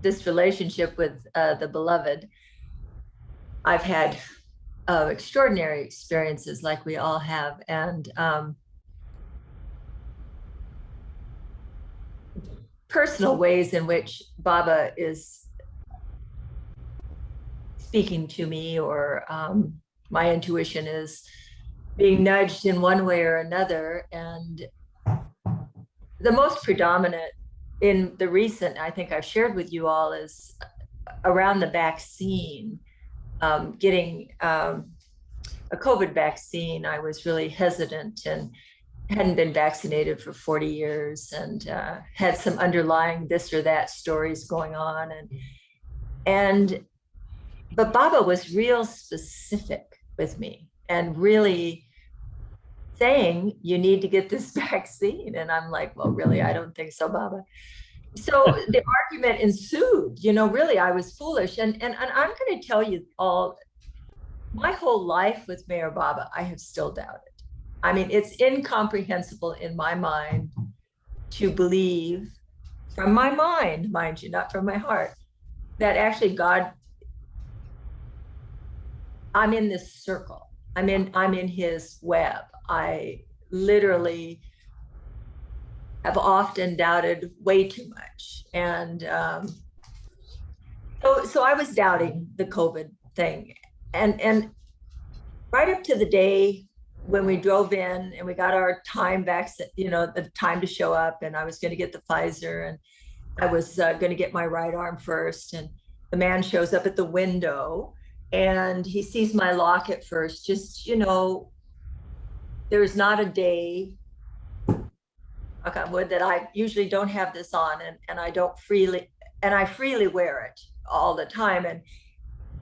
this relationship with the beloved. I've had extraordinary experiences, like we all have, and personal ways in which Baba is speaking to me, or my intuition is being nudged in one way or another. And the most predominant in the recent, I think I've shared with you all, is around the vaccine, getting a COVID vaccine. I was really hesitant and hadn't been vaccinated for 40 years and had some underlying this or that stories going on. But Baba was real specific with me and really saying, you need to get this vaccine. And I'm like, well, really, I don't think so, Baba. So the argument ensued, really, I was foolish. And I'm going to tell you all, my whole life with Mayor Baba, I have still doubted. I mean, it's incomprehensible in my mind to believe, from my mind, mind you, not from my heart, that actually God, I'm in this circle. I'm in his web. I literally have often doubted way too much. And so I was doubting the COVID thing. And right up to the day when we drove in and we got our time back, you know, the time to show up, and I was going to get the Pfizer, and I was going to get my right arm first. And the man shows up at the window and he sees my locket first. Just, you know, there's not a day, knock on wood, that I usually don't have this on, and I don't freely, and I freely wear it all the time. And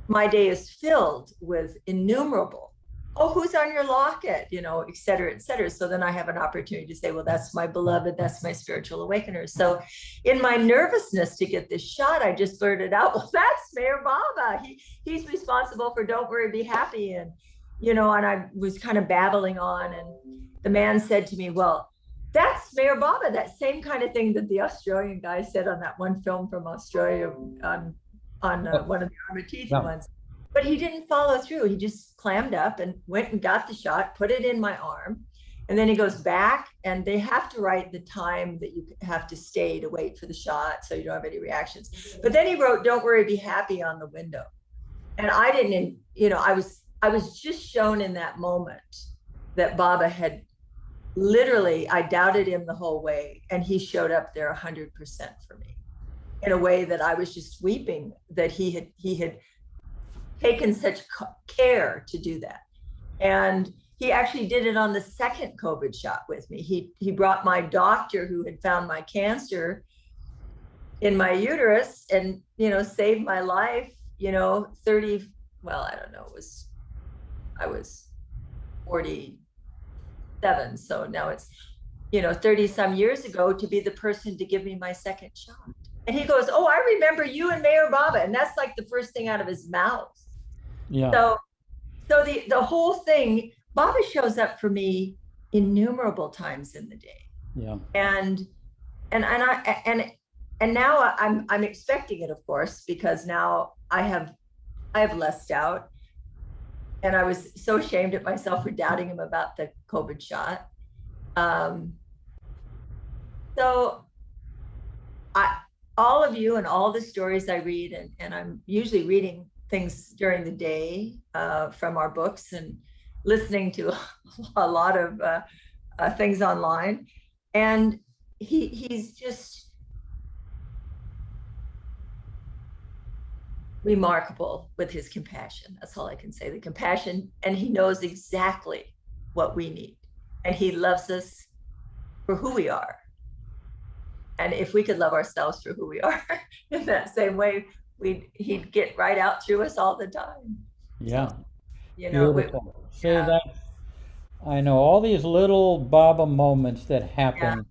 my day is filled with innumerable, oh, who's on your locket, you know, et cetera, et cetera. So then I have an opportunity to say, well, that's my beloved, that's my spiritual awakener. So in my nervousness to get this shot, I just blurted out, well, that's Mayor Baba. He's responsible for Don't Worry, Be Happy. And, you know, and I was kind of babbling on, and the man said to me, well, that's Mayor Baba, that same kind of thing that the Australian guy said on that one film from Australia, on one of the Armateeth ones. But he didn't follow through. He just clammed up and went and got the shot, put it in my arm. And then he goes back, and they have to write the time that you have to stay to wait for the shot, so you don't have any reactions. But then he wrote, Don't Worry, Be Happy on the window. And I didn't, you know, I was just shown in that moment that Baba had literally, I doubted him the whole way, and he showed up there 100% for me in a way that I was just weeping that he had taken such care to do that. And he actually did it on the second COVID shot with me. He brought my doctor who had found my cancer in my uterus and, you know, saved my life, you know, well, I don't know, I was 47. So now it's, you know, 30 some years ago, to be the person to give me my second shot. And he goes, oh, I remember you and Mayor Baba. And that's like the first thing out of his mouth. Yeah. So the whole thing, Baba shows up for me innumerable times in the day. Yeah. And now I'm expecting it, of course, because now I have less doubt. And I was so ashamed at myself for doubting him about the COVID shot. So all of you and all the stories I read, and I'm usually reading things during the day from our books and listening to a lot of things online. And he's just remarkable with his compassion. That's all I can say, the compassion. And he knows exactly what we need. And he loves us for who we are. And if we could love ourselves for who we are in that same way, he'd get right out through us all the time. Yeah. So, you know, beautiful. See that? I know all these little Baba moments that happen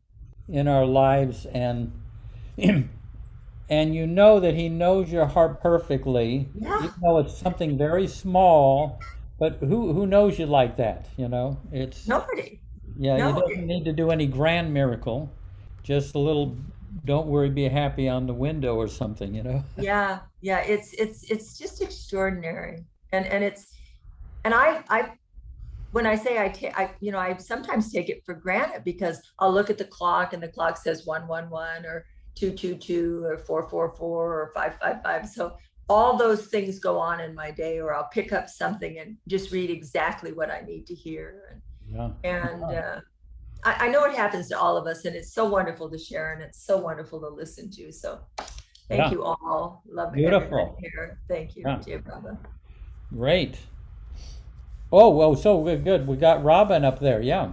in our lives, and and you know that he knows your heart perfectly. Yeah. Even though it's something very small, but who knows you like that? You know, it's nobody. Yeah, Nobody. you don't need to do any grand miracle. Just a little Don't Worry, Be Happy on the window or something, you know. Yeah, it's just extraordinary. And I when I say I sometimes take it for granted, because I'll look at the clock and the clock says 111 or 222 or 444 or 555. So all those things go on in my day, or I'll pick up something and just read exactly what I need to hear. I know it happens to all of us, and it's so wonderful to share, and it's so wonderful to listen to. So thank you all. Love Beautiful. here. Thank you, Jeff Wolverton. Great. Oh, well, so good. We got Robin up there. Yeah.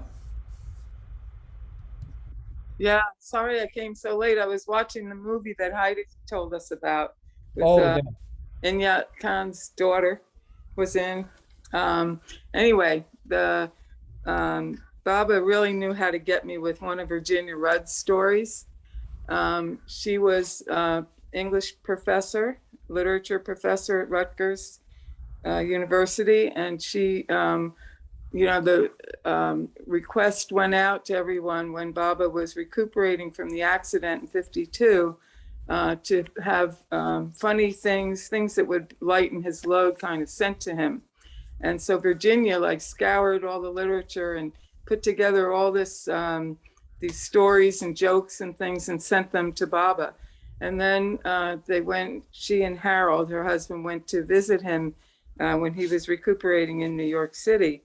Yeah, sorry I came so late. I was watching the movie that Heidi told us about. With, Inyat Khan's daughter was in. Anyway, the Baba really knew how to get me with one of Virginia Rudd's stories. She was English professor, literature professor at Rutgers University, and she, the request went out to everyone when Baba was recuperating from the accident in '52 to have funny things that would lighten his load kind of sent to him. And so Virginia scoured all the literature and put together all these stories and jokes and things and sent them to Baba. And then she and Harold, her husband, went to visit him when he was recuperating in New York City.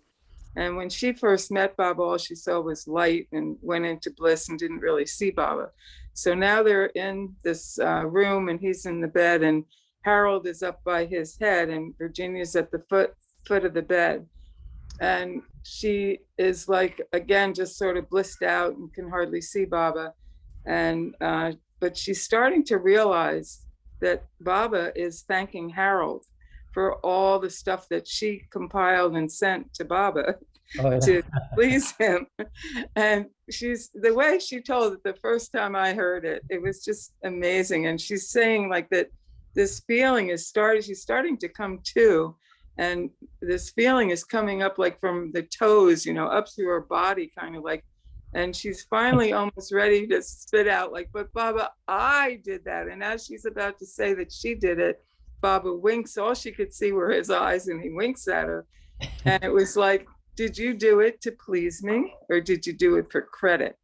And when she first met Baba, all she saw was light and went into bliss and didn't really see Baba. So now they're in this room and he's in the bed and Harold is up by his head and Virginia's at the foot of the bed. And she is like, again, just sort of blissed out and can hardly see Baba. And, but she's starting to realize that Baba is thanking Harold for all the stuff that she compiled and sent to Baba to please him. And the way she told it the first time I heard it, it was just amazing. And she's saying like that this feeling she's starting to come to, and this feeling is coming up like from the toes, up through her body, kind of like, and she's finally almost ready to spit out like, but Baba, I did that. And as she's about to say that she did it, Baba winks. All she could see were his eyes and he winks at her. And it was like, did you do it to please me or did you do it for credit?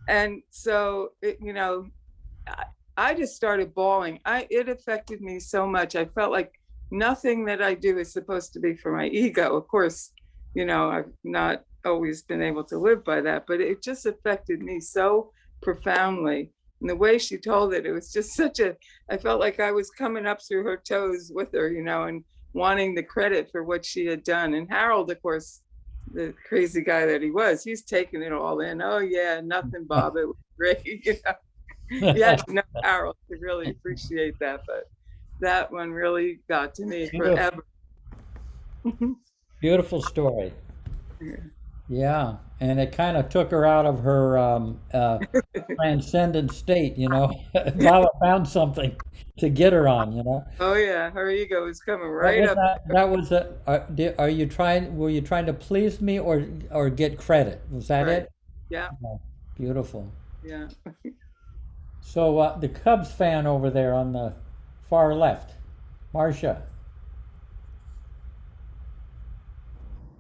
And so, I just started bawling. It affected me so much. I felt like nothing that I do is supposed to be for my ego. Of course, I've not always been able to live by that, but it just affected me so profoundly. And the way she told it, it was just I felt like I was coming up through her toes with her, and wanting the credit for what she had done. And Harold, of course, the crazy guy that he was, he's taking it all in. Oh yeah, nothing, Bob, it was great. You had to know Harold to really appreciate that, but that one really got to me forever. Beautiful story. Yeah, and it kind of took her out of her transcendent state, Baba found something to get her on, Oh yeah, her ego was coming right up. That was were you trying to please me or get credit? Was that Right. it? Yeah. Oh, beautiful. Yeah. So the Cubs fan over there on the far left, Marcia.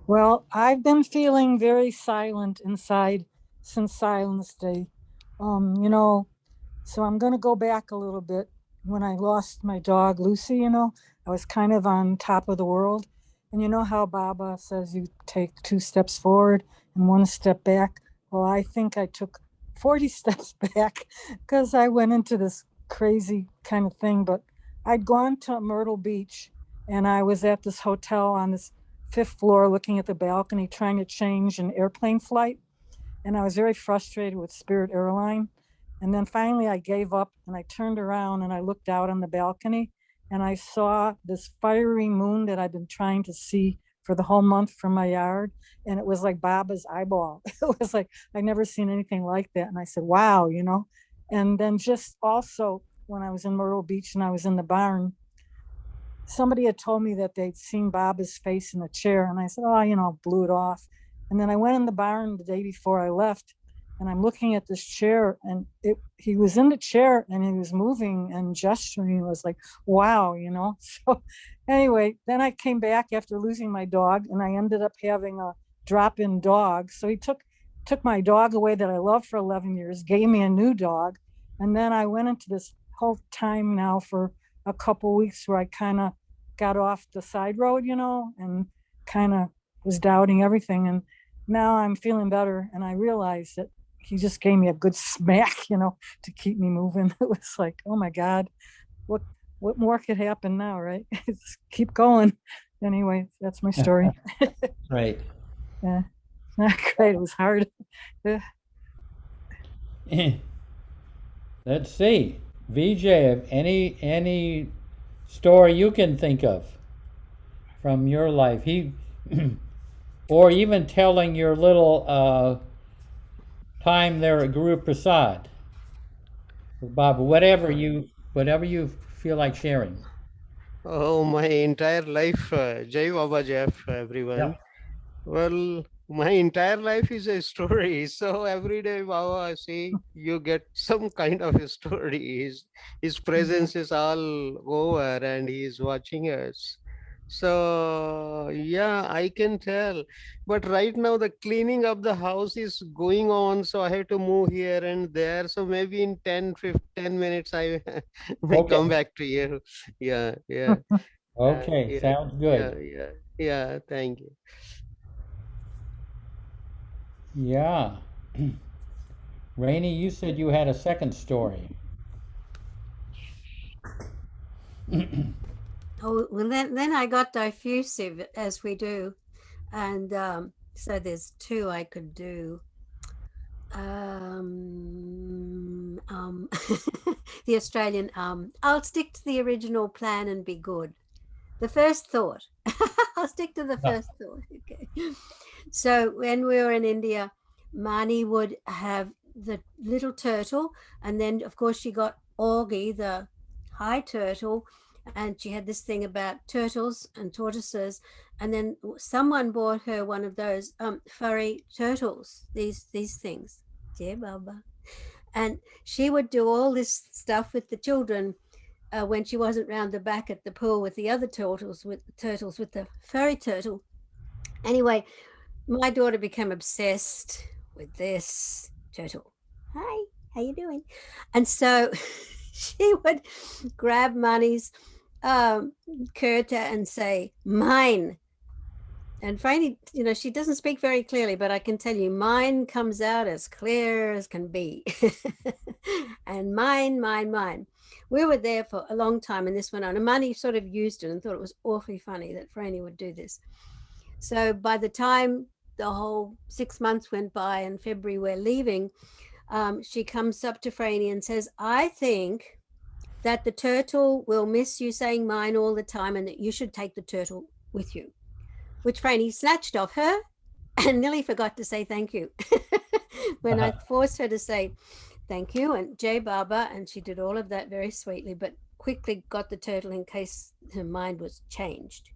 Well, I've been feeling very silent inside since Silence Day. So I'm going to go back a little bit. When I lost my dog, Lucy, I was kind of on top of the world. And you know how Baba says you take 2 steps forward and 1 step back? Well, I think I took 40 steps back because I went into this crazy kind of thing. But I'd gone to Myrtle Beach and I was at this hotel on this 5th floor looking at the balcony trying to change an airplane flight. And I was very frustrated with Spirit Airline. And then finally I gave up and I turned around and I looked out on the balcony and I saw this fiery moon that I'd been trying to see for the whole month from my yard. And it was like Baba's eyeball. It was like, I'd never seen anything like that. And I said, wow, And then just also when I was in Myrtle Beach and I was in the barn, somebody had told me that they'd seen Baba's face in the chair. And I said, oh, blew it off. And then I went in the barn the day before I left and I'm looking at this chair and he was in the chair and he was moving and gesturing. It was like, wow, So anyway, then I came back after losing my dog and I ended up having a drop-in dog. So he took my dog away that I loved for 11 years, gave me a new dog. And then I went into this whole time now for a couple weeks where I kind of got off the side road, and kind of was doubting everything. And now I'm feeling better. And I realized that he just gave me a good smack, to keep me moving. It was like, oh my God, what more could happen now, right? Just keep going. Anyway, that's my story. Right. Yeah. Not great. It was hard. Let's see. VJ, any story you can think of from your life? Or even telling your little time there at Guru Prasad, Baba, whatever you feel like sharing. Oh, my entire life, Jai Baba Jeff, everyone. Yeah. Well, my entire life is a story. So every day, Baba, see, you get some kind of a story. His presence is all over and he is watching us. So yeah, I can tell. But right now the cleaning of the house is going on. So I have to move here and there. So maybe in 10 minutes, I may come back to you. Yeah. Okay, Yeah, sounds good. yeah. Yeah, thank you. Yeah. Rainey, you said you had a second story. Oh, well, then I got diffusive, as we do. And so there's two I could do. The Australian, I'll stick to the original plan and be good. The first thought. I'll stick to the first thought. Okay. So when we were in India, Mani would have the little turtle, and then of course she got Augie, the high turtle, and she had this thing about turtles and tortoises, and then someone bought her one of those furry turtles, these things. Yeah, Baba. And she would do all this stuff with the children when she wasn't round the back at the pool with the other turtles with the furry turtle. Anyway, my daughter became obsessed with this turtle. Hi, how you doing? And so she would grab Mani's curta and say, mine. And Franny, she doesn't speak very clearly, but I can tell you mine comes out as clear as can be. And mine. We were there for a long time and this went on. And Mani sort of used it and thought it was awfully funny that Franny would do this. So by the time the whole 6 months went by and February we're leaving, she comes up to Franny and says, I think that the turtle will miss you saying mine all the time and that you should take the turtle with you. Which Franny snatched off her and nearly forgot to say thank you. When I forced her to say thank you and Jai Baba, and she did all of that very sweetly, but quickly got the turtle in case her mind was changed.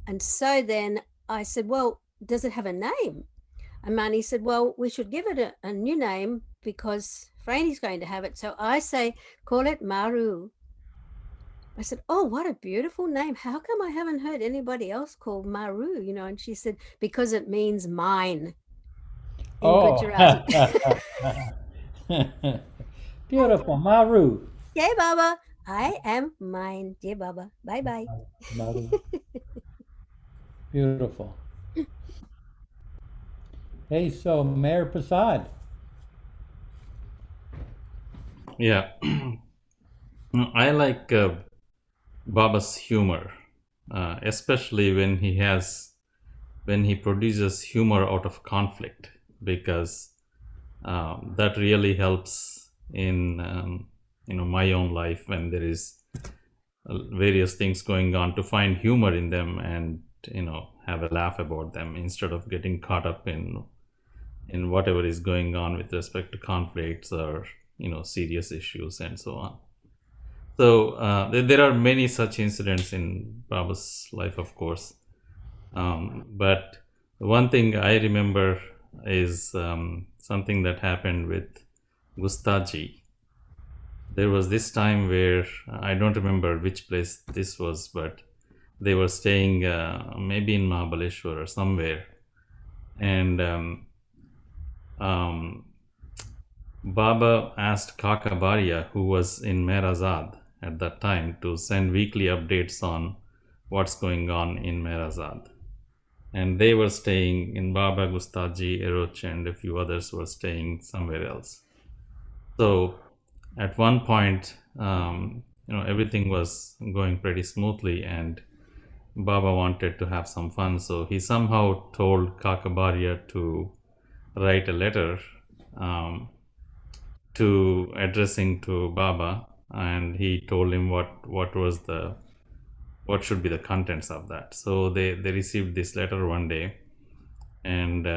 And so then I said, well, does it have a name? And Mani said, well, we should give it a new name because Franny's going to have it. So I say, call it Maru. I said, oh, what a beautiful name. How come I haven't heard anybody else called Maru? And she said, because it means mine. Oh, beautiful, Maru. Yay, Baba. I am mine, dear Baba. Bye-bye. Maru. Beautiful. Hey, so Mayor Prasad. Yeah, I like Baba's humor, especially when he produces humor out of conflict, because that really helps in my own life when there is various things going on, to find humor in them and have a laugh about them instead of getting caught up in whatever is going on with respect to conflicts or serious issues and so on. So there are many such incidents in Baba's life, of course, but one thing I remember is something that happened with Gustaji. There was this time where I don't remember which place this was, but they were staying maybe in Mahabaleshwar or somewhere, and Baba asked Kakabaria, who was in Merazad at that time, to send weekly updates on what's going on in Merazad. And they were staying in Baba, Gustaji, Eroch, and a few others were staying somewhere else. So at one point, everything was going pretty smoothly and Baba wanted to have some fun. So he somehow told Kakabaria to write a letter to addressing to Baba, and he told him what should be the contents of that. So they received this letter one day, and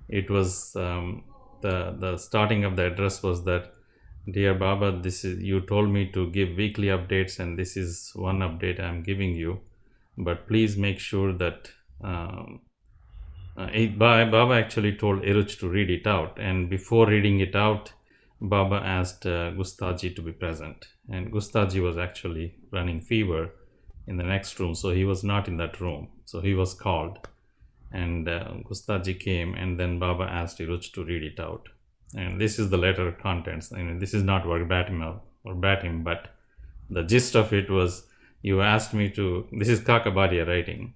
it was the starting of the address was that, dear Baba, you told me to give weekly updates, and this is one update I'm giving you, but please make sure that Baba actually told Eruch to read it out, and before reading it out, Baba asked Gustaji to be present, and Gustaji was actually running fever in the next room, so he was not in that room. So he was called, and Gustaji came, and then Baba asked Eruch to read it out. And this is the letter contents. This is not verbatim, but the gist of it was, you asked me to, this is Kakabadia writing,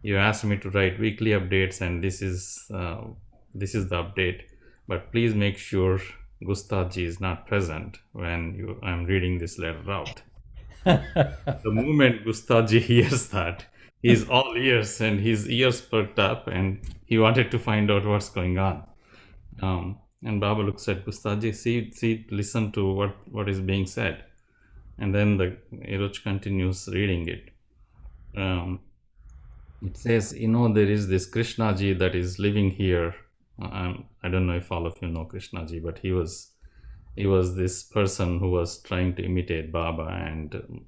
you asked me to write weekly updates, and this is the update. But please make sure Gustaji is not present when I'm reading this letter out. The moment Gustaji hears that, he's all ears, and his ears perked up, and he wanted to find out what's going on. And Baba looks at Gustaji, see, listen to what is being said. And then the Iruch continues reading it. It says, there is this Krishnaji that is living here. I don't know if all of you know Krishnaji, but he was this person who was trying to imitate Baba, and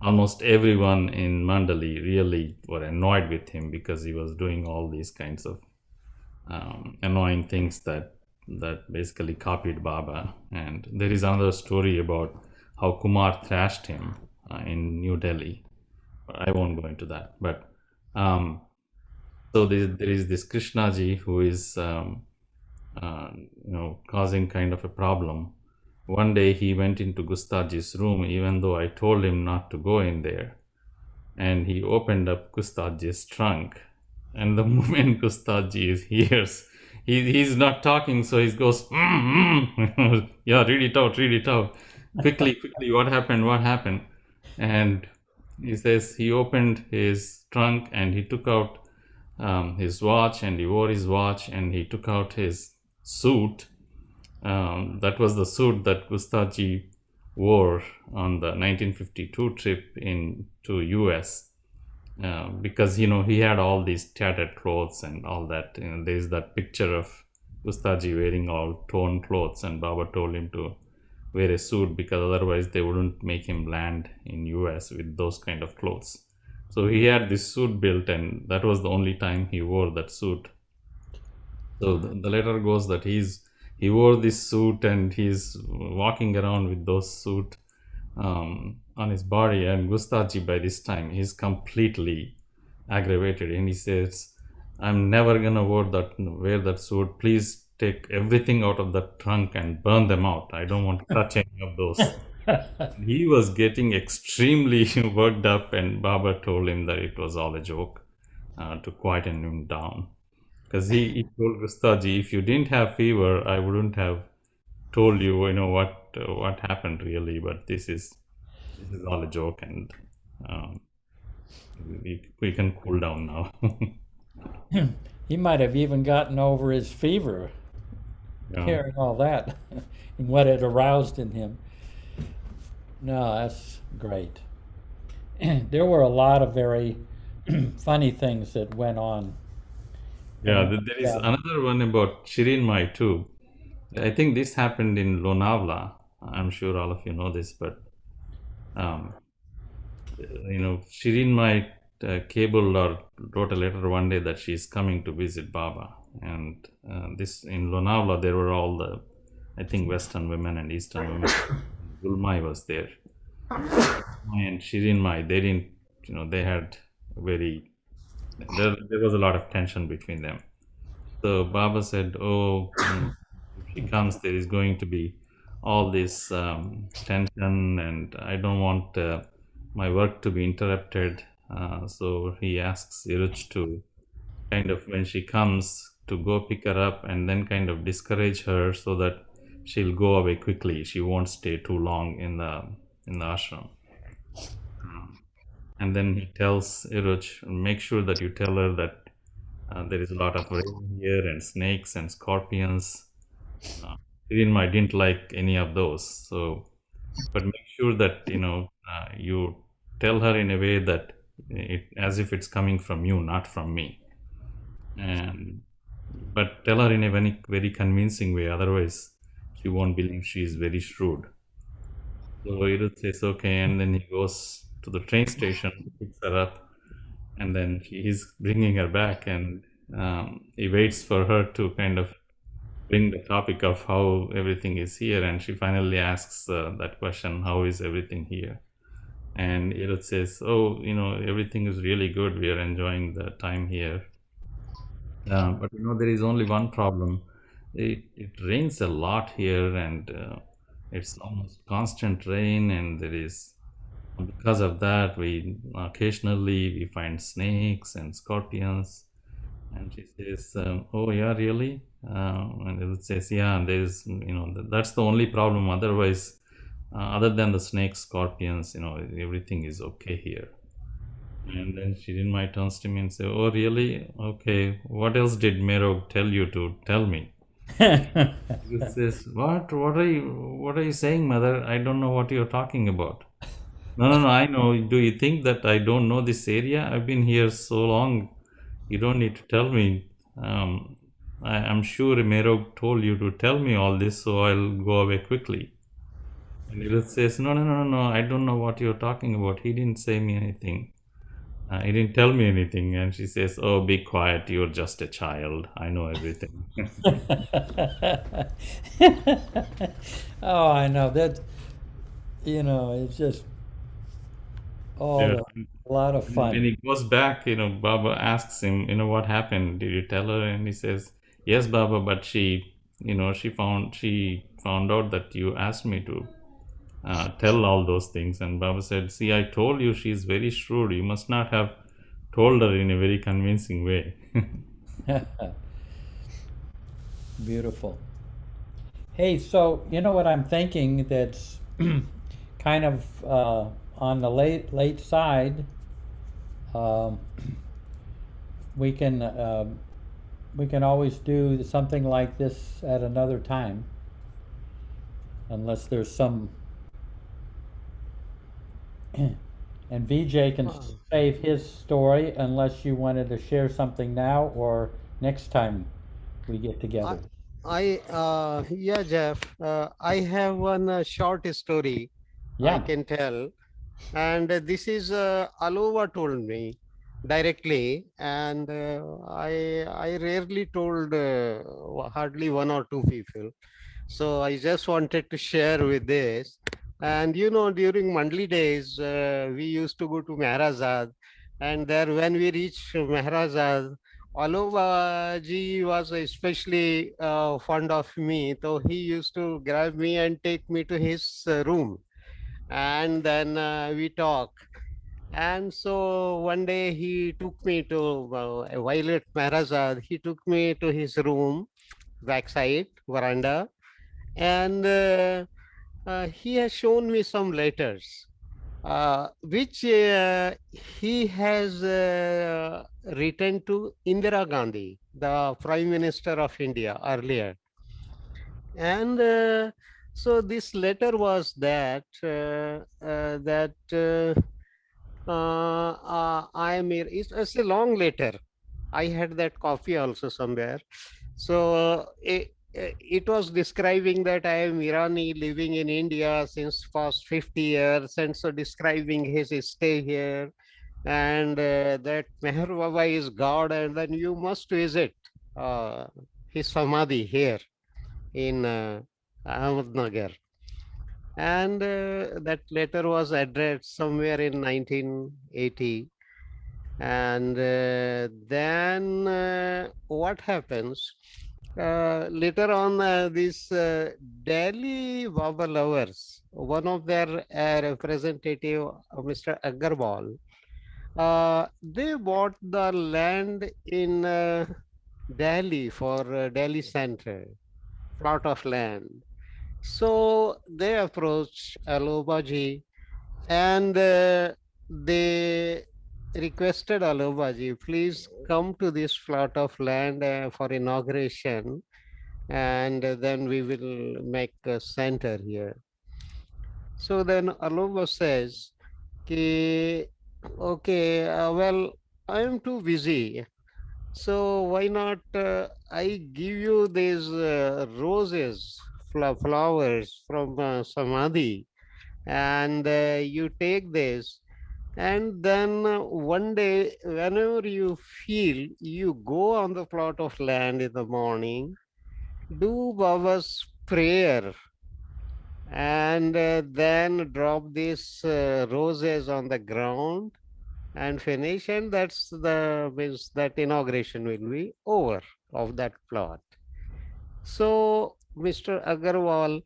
almost everyone in Mandali really were annoyed with him because he was doing all these kinds of annoying things that basically copied Baba. And there is another story about how Kumar thrashed him in New Delhi. I won't go into that, but so there is this Krishnaji who is causing kind of a problem. One day he went into Gustaji's room, even though I told him not to go in there, and he opened up Gustaji's trunk. And the moment Gustaji hears, he's not talking, so he goes, yeah, read it out. Quickly, what happened? And he says he opened his trunk and he took out his watch, and he wore his watch, and he took out his suit. That was the suit that Gustaji wore on the 1952 trip to US, because he had all these tattered clothes and all that. There's that picture of Gustaji wearing all torn clothes, and Baba told him to wear a suit because otherwise they wouldn't make him land in US with those kind of clothes. So he had this suit built, and that was the only time he wore that suit. So the letter goes that he wore this suit and he's walking around with those suit on his body. And Gustaji, by this time, he's completely aggravated, and he says, I'm never gonna wear that suit. Please take everything out of the trunk and burn them out. I don't want to touch any of those. He was getting extremely worked up, and Baba told him that it was all a joke to quieten him down. Because he told Gustaji, if you didn't have fever, I wouldn't have told you, what happened really. But this is all a joke, and we can cool down now. He might have even gotten over his fever, hearing all that, and what it aroused in him. No, that's great. There were a lot of very funny things that went on. Yeah, there is another one about Shirinmai too. I think this happened in Lonavala. I'm sure all of you know this, but Shirinmai cabled or wrote a letter one day that she's coming to visit Baba. And this in Lonavala, there were all the, I think, Western women and Eastern women. Gulmai was there. And Shirinmai, they didn't, they had there was a lot of tension between them. So Baba said, if she comes, there is going to be all this tension, and I don't want my work to be interrupted. So he asks Iruch to kind of, when she comes, to go pick her up and then kind of discourage her so that she'll go away quickly. She won't stay too long in the ashram. And then he tells Iruch, make sure that you tell her that there is a lot of rain here and snakes and scorpions. Shirinmai didn't like any of those. So, but make sure that you tell her in a way that as if it's coming from you, not from me. But tell her in a very, very convincing way. Otherwise, she won't believe she is very shrewd. So Iruch says okay, and then he goes to the train station, picks her up, and then he's bringing her back, and he waits for her to kind of bring the topic of how everything is here, and she finally asks that question, how is everything here? And Iruch says, everything is really good, we are enjoying the time here, but there is only one problem. It rains a lot here, and it's almost constant rain, and there is Because of that, we occasionally we find snakes and scorpions. And she says, "Oh yeah, really?" And it says, "Yeah, there's that's the only problem. Otherwise, other than the snakes, scorpions, everything is okay here." And then she didn't mind turns to me and say, "Oh really? Okay. What else did Mero tell you to tell me?" He says, "What? What are you saying, mother? I don't know what you're talking about." No, no, no, I know. Do you think that I don't know this area? I've been here so long. You don't need to tell me. I'm sure Mero told you to tell me all this, so I'll go away quickly. And Lilith says, "No, no, no, no, no. I don't know what you're talking about. He didn't say me anything. He didn't tell me anything." And she says, "Oh, be quiet. You're just a child. I know everything." Oh, I know that. It's just Yeah. a lot of When fun. he goes back, Baba asks him, "What happened? Did you tell her?" And he says, "Yes, Baba, but she found out that you asked me to tell all those things." And Baba said, "See, I told you she's very shrewd. You must not have told her in a very convincing way." Beautiful. Hey, so you know what I'm thinking that's kind of on the late side. Um, we can always do something like this at another time, unless there's some. And VJ can save his story unless you wanted to share something now or next time we get together. Yeah, Jeff, I have one short story I Yeah. can tell. And this is Alova told me directly, and I rarely told hardly one or two people. So I just wanted to share with this. And during Mandli days, we used to go to Meherazad, and there when we reached Meherazad, Alova ji was especially fond of me, so he used to grab me and take me to his room, and then we talk. And so one day he took me to Violet Maharazad. He took me to his room, backside veranda, and he has shown me some letters, which he has written to Indira Gandhi, the Prime Minister of India earlier. And so this letter was that I am here. It's a long letter. I had that copy also somewhere. So it was describing that I am Irani living in India since past 50 years, and so describing his stay here, and that Meher Baba is God, and then you must visit his samadhi here in Ahmednagar. And that letter was addressed somewhere in 1980. And then what happens? Later on, these Delhi Baba lovers, one of their representative, Mr. Agarwal, they bought the land in Delhi for Delhi Center, plot of land. So they approached Alobaji, and they requested Alobaji, please come to this plot of land for inauguration, and then we will make a center here. So then Aloba says, okay, well, I am too busy. So why not I give you these roses, flowers from Samadhi, and you take this, and then one day, whenever you feel, you go on the plot of land in the morning, do Baba's prayer, and then drop these roses on the ground and finish, and that's the means that inauguration will be over of that plot. So Mr. Agarwal,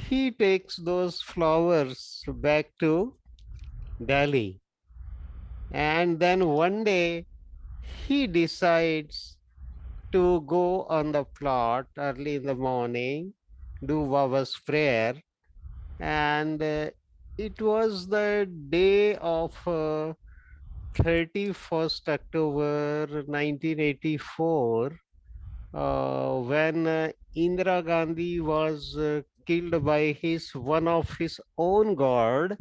he takes those flowers back to Delhi. And then one day he decides to go on the plot early in the morning, do Baba's prayer. And it was the day of 31st October 1984, when Indira Gandhi was killed by one of his own guard.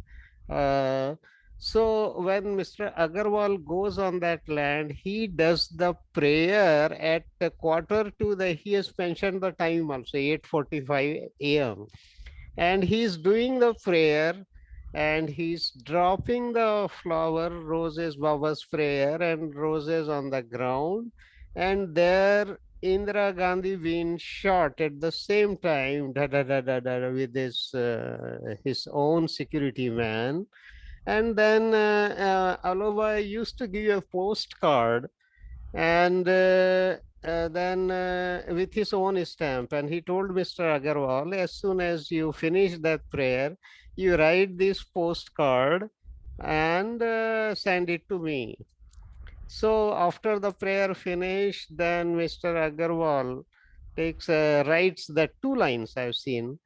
Uh, so when Mr. Agarwal goes on that land, he does the prayer at a quarter to the, he has mentioned the time also, 8:45 a.m. And he's doing the prayer and he's dropping the flower, roses, Baba's prayer, and roses on the ground. And there Indira Gandhi being shot at the same time, da, da, da, da, da, with his own security man. And then Aloba used to give a postcard, and then with his own stamp, and he told Mr. Agarwal, as soon as you finish that prayer, you write this postcard and send it to me. So after the prayer finished, then Mr. Agarwal writes the 2 lines I've seen.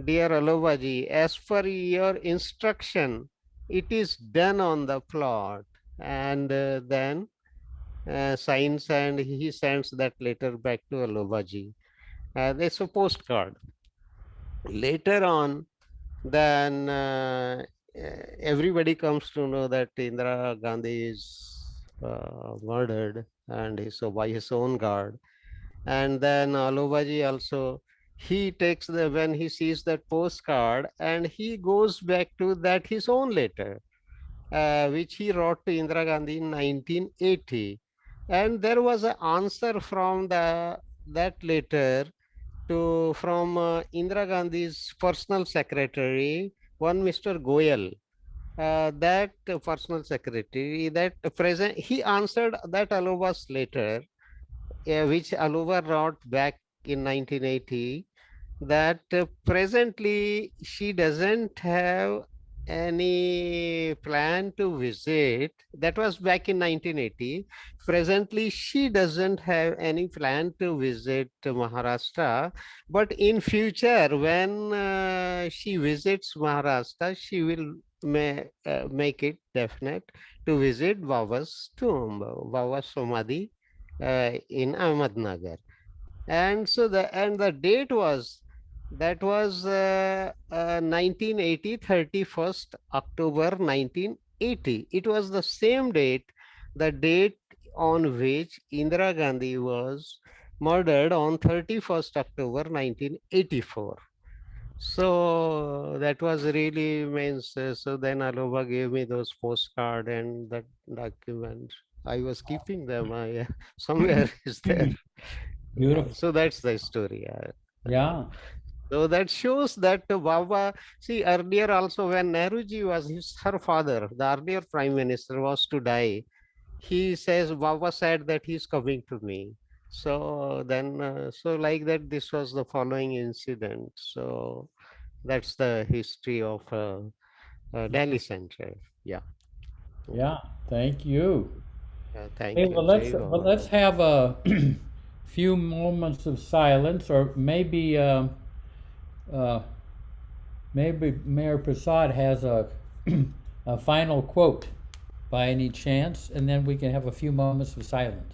Dear Alobaji, as per your instruction, it is done on the plot. And then signs, and he sends that letter back to Alobaji. It's a postcard. Later on, then everybody comes to know that Indira Gandhi is murdered, and so by his own guard. And then Alobaji also, he takes when he sees that postcard, and he goes back to that his own letter, which he wrote to Indira Gandhi in 1980. And there was an answer from that letter from Indira Gandhi's personal secretary, one Mr. Goyal. That personal secretary, that present, he answered that Aloba's letter, which Aloba wrote back in 1980, that presently she doesn't have any plan to visit. That was back in 1980. Presently, she doesn't have any plan to visit Maharashtra, but in future, when she visits Maharashtra, she will make it definite to visit Baba's tomb, Baba's Samadhi in Ahmednagar. And so the date was, that was 1980, 31st October 1980. It was the same date, the date on which Indira Gandhi was murdered on 31st October 1984. So that was really means. So then Aloba gave me those postcard and that document. I was keeping them. Somewhere is there. Beautiful. So that's the story. Yeah. So that shows that Baba, see, earlier also when Nehruji was her father, the earlier prime minister, was to die, he says, Baba said that he's coming to me. So then, so like that, this was the following incident. So that's the history of Delhi Center. Yeah. Yeah. Thank you. Thank Hey, you. let's have a few moments of silence, or maybe maybe Mayor Prasad has a a final quote by any chance, and then we can have a few moments of silence.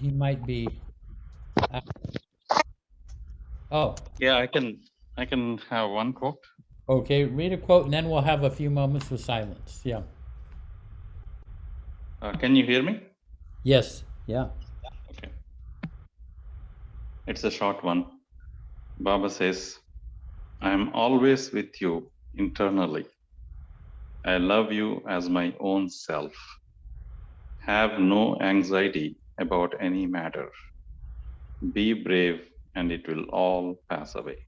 He might be. Oh. Yeah, I can have one quote. Okay, read a quote, and then we'll have a few moments of silence. Yeah. Can you hear me? Yes. Yeah. Okay. It's a short one. Baba says, I am always with you internally. I love you as my own self. Have no anxiety about any matter. Be brave and it will all pass away.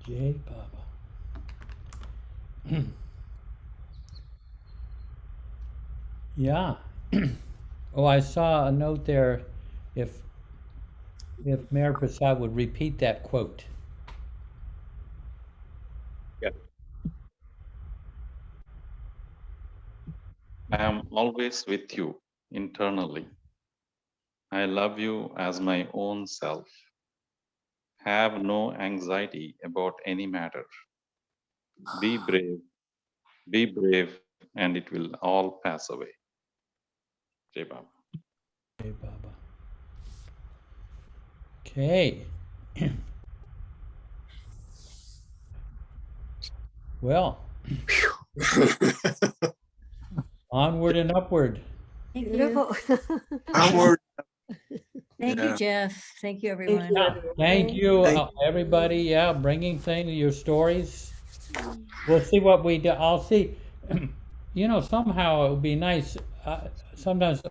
Jai Baba. Yeah. Oh, I saw a note there. If Mayor Prasad would repeat that quote. Yeah. I am always with you internally. I love you as my own self. Have no anxiety about any matter. Be brave, and it will all pass away. Jai Baba. Jai Baba. Okay. Well, onward and upward. Thank you. Beautiful. Onward. Thank Yeah. you, Jeff. Thank you, everyone. Thank you, everybody. Yeah, bringing things, your stories. We'll see what we do. I'll see. You know, somehow it would be nice. Sometimes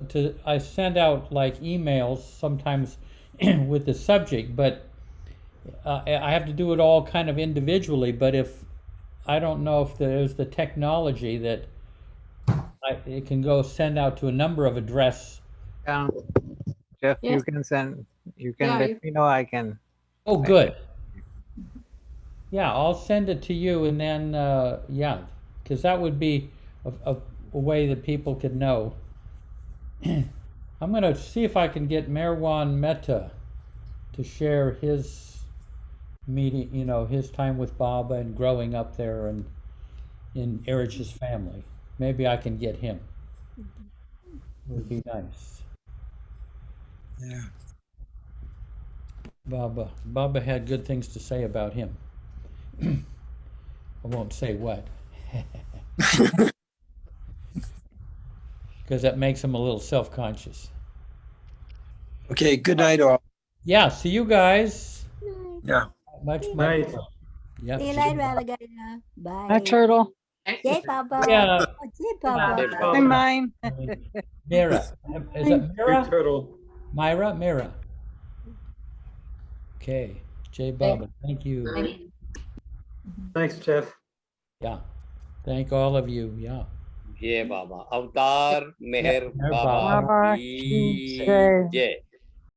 I send out like emails sometimes with the subject, but I have to do it all kind of individually. But if I don't know if there's the technology that it can go send out to a number of address. Jeff, Yes. you can send. You can Yeah, let me know. I can. Oh, good. Yeah, I'll send it to you, and then yeah, because that would be a way that people could know. I'm going to see if I can get Merwan Mehta to share his meeting, you know, his time with Baba and growing up there and in Erich's family. Maybe I can get him. It would be nice. Yeah. Baba had good things to say about him. I won't say what. Because that makes him a little self-conscious. Okay, good night all. Yeah, see you guys. Yeah. Much Night. Yeah. See you later, alligator. Bye. Hi, turtle. Jai Baba. Yeah. Oh, Jai Baba. Hi, mine. Mira. Is it Mira? Turtle. Myra? Mira. Okay. Jai Baba. Thank you. Thanks, Jeff. Yeah. Thank all of you. Yeah. Jai Baba. Avatar Meher Meher Baba Baba ki Jai. Jai.